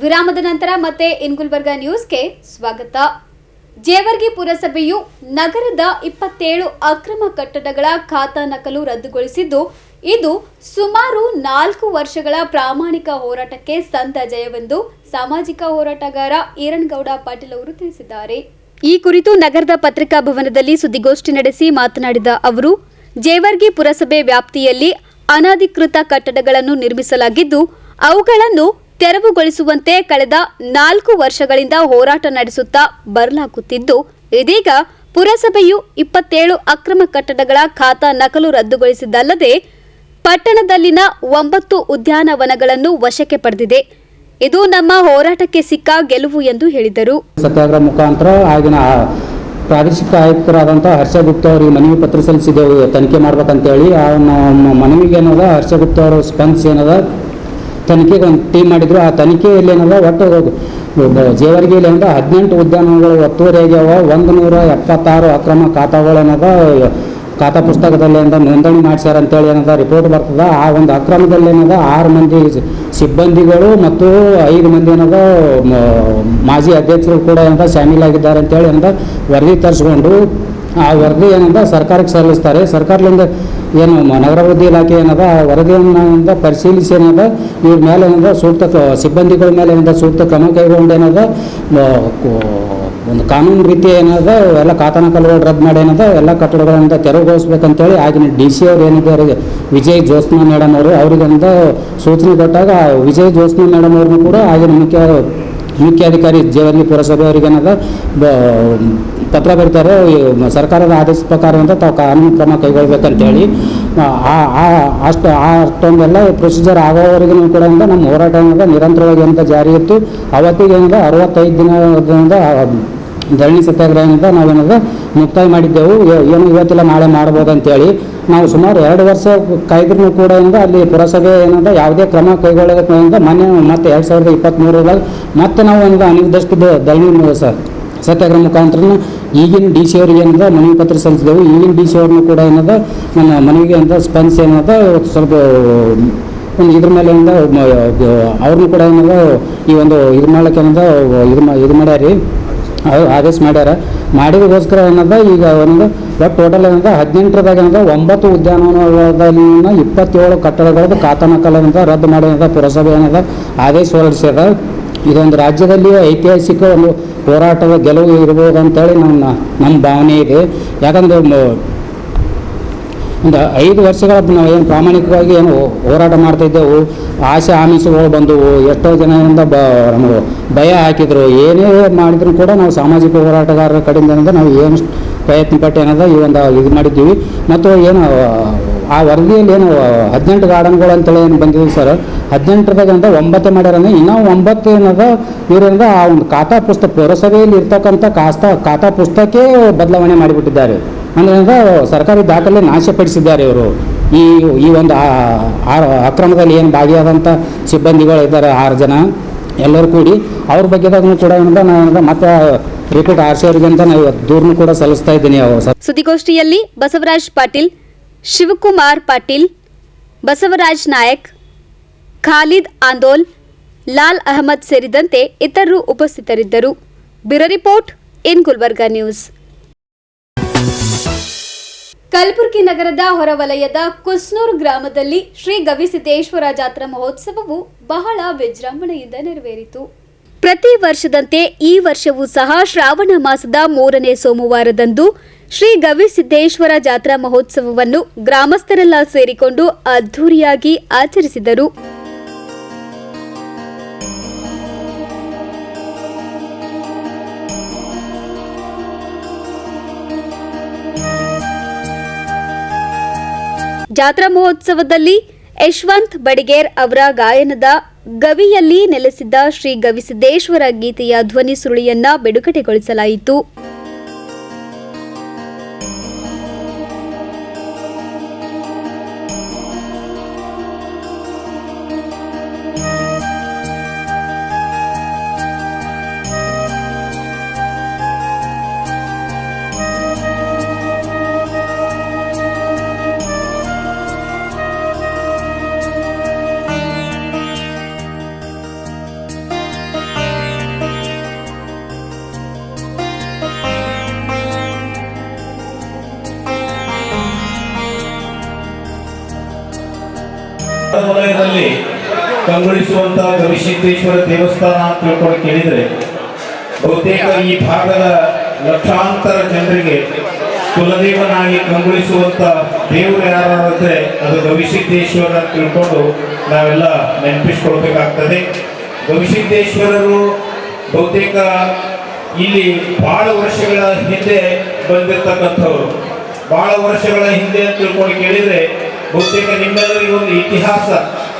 ವಿರಾಮದ ನಂತರ ಮತ್ತೆ ಇನ್ ಗುಲ್ಬರ್ಗಾ ನ್ಯೂಸ್ಗೆ ಸ್ವಾಗತ. ಜೇವರ್ಗಿ ಪುರಸಭೆಯು ನಗರದ 27 ಅಕ್ರಮ ಕಟ್ಟಡಗಳ ಖಾತಾ ನಕಲು ರದ್ದುಗೊಳಿಸಿದ್ದು, ಇದು ಸುಮಾರು 4 ವರ್ಷಗಳ ಪ್ರಾಮಾಣಿಕ ಹೋರಾಟಕ್ಕೆ ಸಂದ ಜಯವೆಂದು ಸಾಮಾಜಿಕ ಹೋರಾಟಗಾರ ಈರಣ್ಗೌಡ ಪಾಟೀಲ್ ಅವರು ತಿಳಿಸಿದ್ದಾರೆ. ಈ ಕುರಿತು ನಗರದ ಪತ್ರಿಕಾ ಭವನದಲ್ಲಿ ಸುದ್ದಿಗೋಷ್ಠಿ ನಡೆಸಿ ಮಾತನಾಡಿದ ಅವರು, ಜೇವರ್ಗಿ ಪುರಸಭೆ ವ್ಯಾಪ್ತಿಯಲ್ಲಿ ಅನಧಿಕೃತ ಕಟ್ಟಡಗಳನ್ನು ನಿರ್ಮಿಸಲಾಗಿದ್ದು, ಅವುಗಳನ್ನು ತೆರವುಗೊಳಿಸುವಂತೆ ಕಳೆದ 4 ವರ್ಷಗಳಿಂದ ಹೋರಾಟ ನಡೆಸುತ್ತಾ ಬರಲಾಗುತ್ತಿದ್ದು, ಇದೀಗ ಪುರಸಭೆಯು 27 ಅಕ್ರಮ ಕಟ್ಟಡಗಳ ಖಾತಾ ನಕಲು ರದ್ದುಗೊಳಿಸಿದ್ದಲ್ಲದೆ ಪಟ್ಟಣದಲ್ಲಿನ 9 ಉದ್ಯಾನವನಗಳನ್ನು ವಶಕ್ಕೆ ಪಡೆದಿದೆ. ಇದು ನಮ್ಮ ಹೋರಾಟಕ್ಕೆ ಸಿಕ್ಕ ಗೆಲುವು ಎಂದು ಹೇಳಿದರು. ಸತ್ಯಾಗ್ರಹ ಮುಖಾಂತರ ಆಗಿನ ಪ್ರಾದೇಶಿಕ ಆಯುಕ್ತರಾದಂಥ ಹರ್ಷಗುಪ್ತ ಅವರಿಗೆ ಮನವಿ ಪತ್ರ ಸಲ್ಲಿಸಿದೆವು, ತನಿಖೆ ಮಾಡ್ಬೇಕಂತೇಳಿ. ಆ ಮನವಿಗೆ ಏನದ ಹರ್ಷಗುಪ್ತ ಅವರು ಸ್ಪಂದಿಸಿ ಏನದ ತನಿಖೆಗೆ ಒಂದು ಟೀಮ್ ಮಾಡಿದ್ರು. ಆ ತನಿಖೆಯಲ್ಲಿ ಏನದ ಒಟ್ಟು ಜೇವರ್ಗಿಯಲ್ಲಿ ಏನದ 18 ಉದ್ಯಾನವನಗಳು ಒತ್ತುವರಿ ಆಗ್ಯಾವ. 176 ಅಕ್ರಮ ಖಾತಾಗಳೇನದ ಖಾತಾ ಪುಸ್ತಕದಲ್ಲಿ ನೋಂದಣಿ ಮಾಡ್ಸ್ಯಾರ ಅಂತೇಳಿ ಏನದ ರಿಪೋರ್ಟ್ ಬರ್ತದೆ. ಆ ಒಂದು ಅಕ್ರಮದಲ್ಲಿ ಏನದ 6 ಮಂದಿ ಸಿಬ್ಬಂದಿಗಳು ಮತ್ತು 5 ಮಂದಿ ಏನದ ಮಾಜಿ ಅಧ್ಯಕ್ಷರು ಕೂಡ ಏನದ ಶಾಮೀಲಾಗಿದ್ದಾರೆ ಅಂತೇಳಿ ಏನದ ವರದಿ ತರಿಸ್ಕೊಂಡು ಆ ವರದಿ ಏನಂದ ಸರ್ಕಾರಕ್ಕೆ ಸಲ್ಲಿಸ್ತಾರೆ. ಸರ್ಕಾರದಿಂದ ಏನು ನಗರಾಭಿವೃದ್ಧಿ ಇಲಾಖೆ ಏನದ ಆ ವರದಿಯನ್ನು ಪರಿಶೀಲಿಸಿ ಏನದ ಇವ್ರ ಮೇಲೆ ಏನದ ಸೂಕ್ತ ಸಿಬ್ಬಂದಿಗಳ ಮೇಲೆ ಏನದ ಸೂಕ್ತ ಕ್ರಮ ಕೈಗೊಂಡು ಏನದ ಒಂದು ಕಾನೂನು ರೀತಿ ಏನದ ಎಲ್ಲ ಖಾತಾ ನಕಲುಗಳು ರದ್ದು ಮಾಡಿ ಏನದ ಎಲ್ಲ ಕಟ್ಟಡಗಳಿಂದ ತೆರವುಗೊಳಿಸ್ಬೇಕಂತೇಳಿ ಆಗಿನ DC ಅವ್ರು ಏನಿದ್ದಾರೆ ವಿಜಯ್ ಜ್ಯೋತ್ಸ್ನಾ ಮೇಡಮ್ ಅವರು ಅವರಿಗಂದ ಸೂಚನೆ ಕೊಟ್ಟಾಗ ವಿಜಯ್ ಜ್ಯೋತ್ಸ್ನಾ ಮೇಡಮ್ ಅವ್ರನ್ನೂ ಕೂಡ ಆಗಿನ ಮುಖ್ಯಾಧಿಕಾರಿ ಜೇವರ್ಗಿ ಪುರಸಭೆ ಅವರಿಗೇನದ ಪತ್ರ ಬರೀತಾರೆ. ಸರ್ಕಾರದ ಆದೇಶ ಪ್ರಕಾರದಿಂದ ತಾವು ಕಾನೂನು ಕ್ರಮ ಕೈಗೊಳ್ಬೇಕಂತೇಳಿ. ಅಷ್ಟೊಂದೆಲ್ಲ ಪ್ರೊಸೀಜರ್ ಆಗೋವರೆಗೂ ಕೂಡ ನಮ್ಮ ಹೋರಾಟ ಏನದ ನಿರಂತರವಾಗಿ ಏನದ ಜಾರಿ ಇತ್ತು. ಅವತ್ತಿಗೆ ಏನದ 65 ದಿನದಿಂದ ಧರಣಿ ಸತ್ಯಾಗ್ರಹ ಏನದ ನಾವೇನದ ಮುಕ್ತಾಯ ಮಾಡಿದ್ದೆವು. ಏನು ಇವತ್ತಿಲ್ಲ ನಾಳೆ ಮಾಡ್ಬೋದು ಅಂತೇಳಿ ನಾವು ಸುಮಾರು 2 ವರ್ಷ ಕಾಯ್ದ್ರೂ ಕೂಡ ಏನದ ಅಲ್ಲಿ ಪುರಸಭೆ ಏನದ ಯಾವುದೇ ಕ್ರಮ ಕೈಗೊಳ್ಳೋದಕ್ಕೆ ಮೊನ್ನೆ ಮತ್ತೆ 2023 ಮತ್ತೆ ನಾವು ಏನದ ಅನಿರ್ದಿಷ್ಟ ಧರಣಿ ಸತ್ಯಾಗ್ರಹ ಮುಖಾಂತರ ಈಗಿನ DC ಅವರಿಗೆ ಏನದ ಮನವಿ ಪತ್ರ ಸಲ್ಲಿಸಿದೆವು. ಈಗಿನ DC ಅವ್ರನ್ನೂ ಕೂಡ ಏನದ ನಮ್ಮ ಮನವಿಗೆ ಏನದ ಸ್ಪಂದಿಸಿ ಏನದ ಸ್ವಲ್ಪ ಒಂದು ಇದ್ರ ಮೇಲೆ ಏನದ ಅವ್ರನ್ನೂ ಕೂಡ ಏನದ ಈ ಒಂದು ಇದು ಮಾಡ್ಲಿಕ್ಕೆ ಏನದ ಇದು ಮಾಡ್ಯಾರಿ, ಆದೇಶ ಮಾಡ್ಯಾರ. ಮಾಡಿದಕ್ಕೋಸ್ಕರ ಏನದ ಈಗ ಏನದ ಒಟ್ಟು ಟೋಟಲ್ ಏನದ 18ರದಾಗ ಏನದ 9 ಉದ್ಯಾನವನದಲ್ಲಿನ 27 ಕಟ್ಟಡಗಳದ್ದು ಖಾತಾ ನಕಲು ಏನದ ರದ್ದು ಮಾಡಿ ಏನದ ಪುರಸಭೆ ಏನದ ಆದೇಶ ಹೊರಡಿಸ್ಯದ. ಇದೊಂದು ರಾಜ್ಯದಲ್ಲಿ ಐತಿಹಾಸಿಕ ಒಂದು ಹೋರಾಟದ ಗೆಲುವು ಇರ್ಬೋದು ಅಂತೇಳಿ ನಮ್ಮ ಭಾವನೆ ಇದೆ. ಯಾಕಂದರೆ ಒಂದು 5 ವರ್ಷಗಳ ನಾವು ಏನು ಪ್ರಾಮಾಣಿಕವಾಗಿ ಏನು ಹೋರಾಟ ಮಾಡ್ತಾಯಿದ್ದೆವು. ಆಸೆ ಆಮಿಷಗಳು ಬಂದವು. ಎಷ್ಟೋ ಜನರಿಂದ ನಮಗೆ ಭಯ ಹಾಕಿದರು. ಏನೇ ಮಾಡಿದ್ರು ಕೂಡ ನಾವು ಸಾಮಾಜಿಕ ಹೋರಾಟಗಾರರ ಕಡೆಯಿಂದ ಏನಂದ್ರೆ ನಾವು ಏನು ಪ್ರಯತ್ನ ಪಟ್ಟು ಏನದ ಈ ಒಂದು ಇದು ಮಾಡಿದ್ದೀವಿ. ಮತ್ತು ಏನು ಆ ವರದಿಯಲ್ಲಿ ಏನು 18 ಗಾರ್ಡನ್ಗಳು ಅಂತೇಳಿ ಏನು ಬಂದಿದ್ದೀವಿ ಸರ್, 18ರದಾಗ ಏನದ 9 ಮಾಡ್ಯಾರಂದ್ರೆ ಇನ್ನೂ 9 ಏನದ ಇವರಿಂದ ಆ ಒಂದು ಖಾತಾ ಪುಸ್ತಕ ಪುರಸಭೆಯಲ್ಲಿ ಇರ್ತಕ್ಕಂಥ ಖಾತಾ ಪುಸ್ತಕಕ್ಕೆ ಬದಲಾವಣೆ ಮಾಡಿಬಿಟ್ಟಿದ್ದಾರೆ. ಅಂದರೆ ಸರ್ಕಾರಿ ದಾಖಲೆ ನಾಶಪಡಿಸಿದ್ದಾರೆ ಇವರು. ಈ ಒಂದು ಅಕ್ರಮದಲ್ಲಿ ಏನು ಭಾಗಿಯಾದಂಥ ಸಿಬ್ಬಂದಿಗಳು ಇದ್ದಾರೆ 6 ಜನ ಎಲ್ಲರೂ ಕೂಡಿ ಅವ್ರ ಬಗ್ಗೆದಾಗೂ ಕೂಡ ಏನಂದ್ರೆ ನಾವು ಮತ್ತೆ ರಿಪೀಟ್ ಆರ್ಸಿಯವರಿಗೆ ಅಂತ ನಾವು ಇವತ್ತು ದೂರನ್ನು ಕೂಡ ಸಲ್ಲಿಸ್ತಾ ಇದ್ದೀನಿ. ಸುದ್ದಿಗೋಷ್ಠಿಯಲ್ಲಿ ಬಸವರಾಜ್ ಪಾಟೀಲ್, ಶಿವಕುಮಾರ್ ಪಾಟೀಲ್, ಬಸವರಾಜ್ ನಾಯಕ್, ಖಾಲಿದ್ ಆಂದೋಲ್, ಲಾಲ್ ಅಹಮದ್ ಸೇರಿದಂತೆ ಇತರರು ಉಪಸ್ಥಿತರಿದ್ದರು. Bureau report in Gulbarga news. Kalaburagi ನಗರದ ಹೊರವಲಯದ ಕುಸ್ನೂರು ಗ್ರಾಮದಲ್ಲಿ ಶ್ರೀ ಗವಿಸಿದ್ದೇಶ್ವರ ಜಾತ್ರಾ ಮಹೋತ್ಸವವು ಬಹಳ ವಿಜೃಂಭಣೆಯಿಂದ ನೆರವೇರಿತು. ಪ್ರತಿ ವರ್ಷದಂತೆ ಈ ವರ್ಷವೂ ಸಹ ಶ್ರಾವಣ ಮಾಸದ 3ನೇ ಸೋಮವಾರದಂದು ಶ್ರೀ ಗವಿಸಿದ್ದೇಶ್ವರ ಜಾತ್ರಾ ಮಹೋತ್ಸವವನ್ನು ಗ್ರಾಮಸ್ಥರೆಲ್ಲ ಸೇರಿಕೊಂಡು ಅದ್ಧೂರಿಯಾಗಿ ಆಚರಿಸಿದರು. ಜಾತ್ರಾ ಮಹೋತ್ಸವದಲ್ಲಿ ಯಶವಂತ್ ಬಡಿಗೇರ್ ಅವರ ಗಾಯನದ ಗವಿಯಲ್ಲಿ ನೆಲೆಸಿದ್ದ ಶ್ರೀ ಗವಿಸಿದ್ದೇಶ್ವರ ಗೀತೆಯ ಧ್ವನಿ ಸುರುಳಿಯನ್ನ ಬಿಡುಗಡೆಗೊಳಿಸಲಾಯಿತು. ವಲಯದಲ್ಲಿ ಕಂಗೊಳಿಸುವಂತಹ ಗವಿಸಿದ್ದೇಶ್ವರ ದೇವಸ್ಥಾನ ಅಂತ ತಿಳ್ಕೊಂಡು ಕೇಳಿದರೆ ಬಹುತೇಕ ಈ ಭಾಗದ ಲಕ್ಷಾಂತರ ಜನರಿಗೆ ಕುಲದೇವನಾಗಿ ಕಂಗೊಳಿಸುವಂತ ದೇವರು ಯಾರಾದ್ರೆ ಅದು ಗವಿಸಿದ್ದೇಶ್ವರ ಅಂತ ತಿಳ್ಕೊಂಡು ನಾವೆಲ್ಲ ನೆನಪಿಸ್ಕೊಳ್ಬೇಕಾಗ್ತದೆ. ಗವಿಸಿದ್ದೇಶ್ವರರು ಬಹುತೇಕ ಇಲ್ಲಿ ಬಹಳ ವರ್ಷಗಳ ಹಿಂದೆ ಬಂದಿರತಕ್ಕಂಥವ್ರು. ಬಹಳ ವರ್ಷಗಳ ಹಿಂದೆ ಅಂತ ತಿಳ್ಕೊಂಡು ಕೇಳಿದ್ರೆ ಬಹುತೇಕ ನಿಮ್ಮೆಲ್ಲರಿಗೂ ಒಂದು ಇತಿಹಾಸ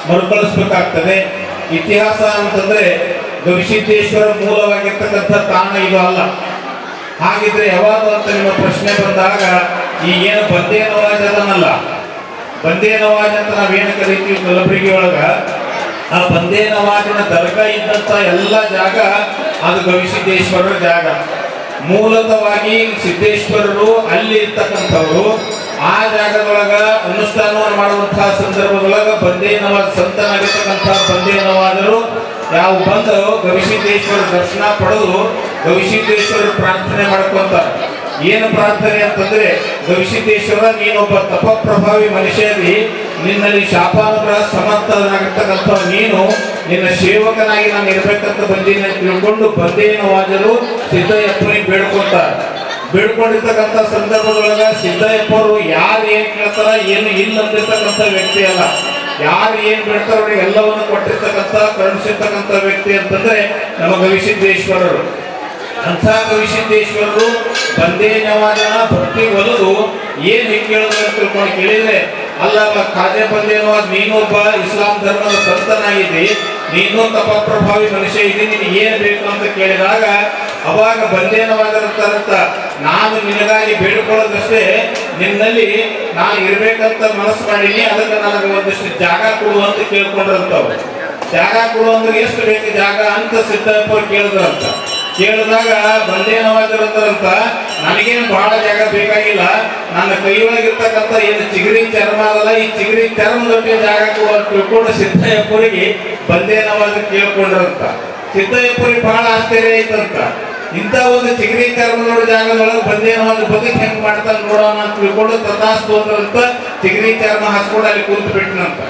ಮರುಕಳಿಸ್ಬೇಕಾಗ್ತದೆ. ಇತಿಹಾಸ ಅಂತಂದ್ರೆ ಗವಿಸಿದ್ದೇಶ್ವರ ಮೂಲವಾಗಿರ್ತಕ್ಕಂಥ ತಾಣ ಇದು ಅಲ್ಲ. ಹಾಗಿದ್ರೆ ಯಾವಾಗ ಅಂತ ನಿಮ್ಮ ಪ್ರಶ್ನೆ ಬಂದಾಗ ಈಗೇನು ಬಂದೇ ನವಾಜ್ ಅದನ್ನಲ್ಲ, ಬಂದೇ ನವಾಜ್ ಅಂತ ನಾವೇನು ಕರಿತೀವಿ ಕಲಬುರಗಿ ಒಳಗ, ಆ ಬಂದೇ ನವಾಜಿನ ದರ್ಗಾ ಇದ್ದಂತ ಎಲ್ಲ ಜಾಗ ಅದು ಗವಿಸಿದ್ದೇಶ್ವರರ ಜಾಗ. ಮೂಲತವಾಗಿ ಸಿದ್ದೇಶ್ವರರು ಅಲ್ಲಿ ಇರ್ತಕ್ಕಂಥವ್ರು ಆ ಜಾಗದೊಳಗ ಅನುಷ್ಠಾನವನ್ನು ಮಾಡುವಂತಹ ಸಂದರ್ಭದೊಳಗ ಬಂದೇ ನವಾಜ್ ಸಂತನಾಗಿರ್ತಕ್ಕಂಥ ಬಂದೇ ನವಾಜರು ಯಾವ ಬಂದು ಗವಿಸಿದ್ದೇಶ್ವರ ದರ್ಶನ ಪಡೆದು ಗವಿಸಿದ್ದೇಶ್ವರ ಪ್ರಾರ್ಥನೆ ಮಾಡ್ಕೊಂತಾರೆ. ಏನು ಪ್ರಾರ್ಥನೆ ಅಂತಂದ್ರೆ, ಗವಿಸಿದ್ದೇಶ್ವರ ನೀನೊಬ್ಬ ತಪಪ್ರಭಾವಿ ಮನುಷ್ಯರಿ, ನಿನ್ನಲ್ಲಿ ಶಾಪಾನುಗ್ರಹ ಸಮರ್ಥನಾಗಿರ್ತಕ್ಕಂಥ ನೀನು ನಿನ್ನ ಸೇವಕನಾಗಿ ನಾನು ಇರ್ಬೇಕಂತ ಬಂದೀನಿ ಅಂತ ತಿಳ್ಕೊಂಡು ಬಂದೇ ನವಾಜರು ಸಿದ್ದಯ್ಯಪ್ಪನಿಗೆ ಬೇಡ್ಕೊಂತಾರೆ. ಬೇಡ್ಕೊಂಡಿರ್ತಕ್ಕಂಥ ಸಂದರ್ಭದೊಳಗ ಸಿದ್ದಯ್ಯಪ್ಪರು ಯಾರು ಏನ್ ಕೇಳ್ತಾರ ಏನು ಇಲ್ಲ ಅಂದಿರ್ತಕ್ಕಂಥ ವ್ಯಕ್ತಿ ಅಲ್ಲ. ಯಾರು ಏನ್ ಬೇಡ್ತಾರ ಅವ್ರಿಗೆ ಎಲ್ಲವನ್ನು ಕೊಟ್ಟಿರ್ತಕ್ಕಂಥ ಕರುಣಿಸಿರ್ತಕ್ಕಂಥ ವ್ಯಕ್ತಿ ಅಂತಂದ್ರೆ ನಮ್ಮ ಗವಿಸಿದ್ದೇಶ್ವರರು. ಅಂಥ ಗವಿಸಿದ್ದೇಶ್ವರರು ಬಂದೇ ನವಾಜನ ಭಕ್ತಿ ಒಲಿದು ಏನ್ ಕೇಳಿದ್ರು ಅಂತ ತಿಳ್ಕೊಂಡು ಕೇಳಿದ್ರೆ, ಅಲ್ಲ ಖಾಜೆ ಬಂದೇ ನವಾಜ್ ನೀನೊಬ್ಬ ಇಸ್ಲಾಂ ಧರ್ಮದ ಸಂತನಾಗಿದ್ದಿ, ನೀನು ತಪಪ್ರಭಾವಿ ಮನುಷ್ಯ ಇದ್ದೀನಿ, ನಿನಗೆ ಏನ್ ಬೇಕು ಅಂತ ಕೇಳಿದಾಗ ಅವಾಗ ಬಂದೇ ನವಾಜರಂತ ನಾನು ನಿನಗಾಗಿ ಬೇಡಿಕೊಳ್ಳೋದಷ್ಟೇ, ನಿನ್ನಲ್ಲಿ ನಾನು ಇರ್ಬೇಕಂತ ಮನಸ್ಸು ಮಾಡೀನಿ, ಅದಕ್ಕೆ ನನಗೆ ಒಂದಿಷ್ಟು ಜಾಗ ಕೊಡು ಅಂತ ಕೇಳ್ಕೊಂಡ್ರಂತವ್ರು. ಜಾಗ ಕೊಡುವಂದ್ರೆ ಎಷ್ಟು ಬೇಕು ಜಾಗ ಅಂತ ಸಿದ್ದಪ್ಪ ಕೇಳಿದ್ರಂತ. ಕೇಳಿದಾಗ ಬಂದೇ ನವಾಜರಂತ ನನಗೇನು ಬಹಳ ಜಾಗ ಬೇಕಾಗಿಲ್ಲ, ನನ್ನ ಕೈಯೊಳಗಿರ್ತಕ್ಕಂಥ ಏನು ಚಿಗರಿ ಚರ್ಮ ಅದಲ್ಲ, ಈ ಚಿಗರಿ ಚರ್ಮದೊಟ್ಟಿಗೆ ಜಾಗ ಕೊಡು ಅಂತ ತಿಳ್ಕೊಂಡು ಸಿದ್ದಯ್ಯಪ್ಪರಿಗೆ ಬಂದೇ ನವಾಜ್ ಕೇಳ್ಕೊಂಡ್ರಂತ. ಸಿದ್ದಯ್ಯಪ್ಪರಿಗೆ ಬಹಳ ಆಶ್ಚರ್ಯ ಐತಂತ. ಇಂಥ ಒಂದು ಚಿಗರಿ ಚರ್ಮದೊಳ ಜಾಗದೊಳಗೆ ಬಂದೇ ನವಾಜ್ ಬದುಕು ಹೆಂಗ್ ಮಾಡ್ತಾನೆ ನೋಡೋಣ ಅಂತ ತಿಳ್ಕೊಂಡು ತಥಾಸ್ತು ಅಂದ್ರಂತ ಚಿಗರಿ ಚರ್ಮ ಹಾಸ್ಕೊಂಡು ಅಲ್ಲಿ ಕೂತು ಬಿಟ್ಟನಂತ.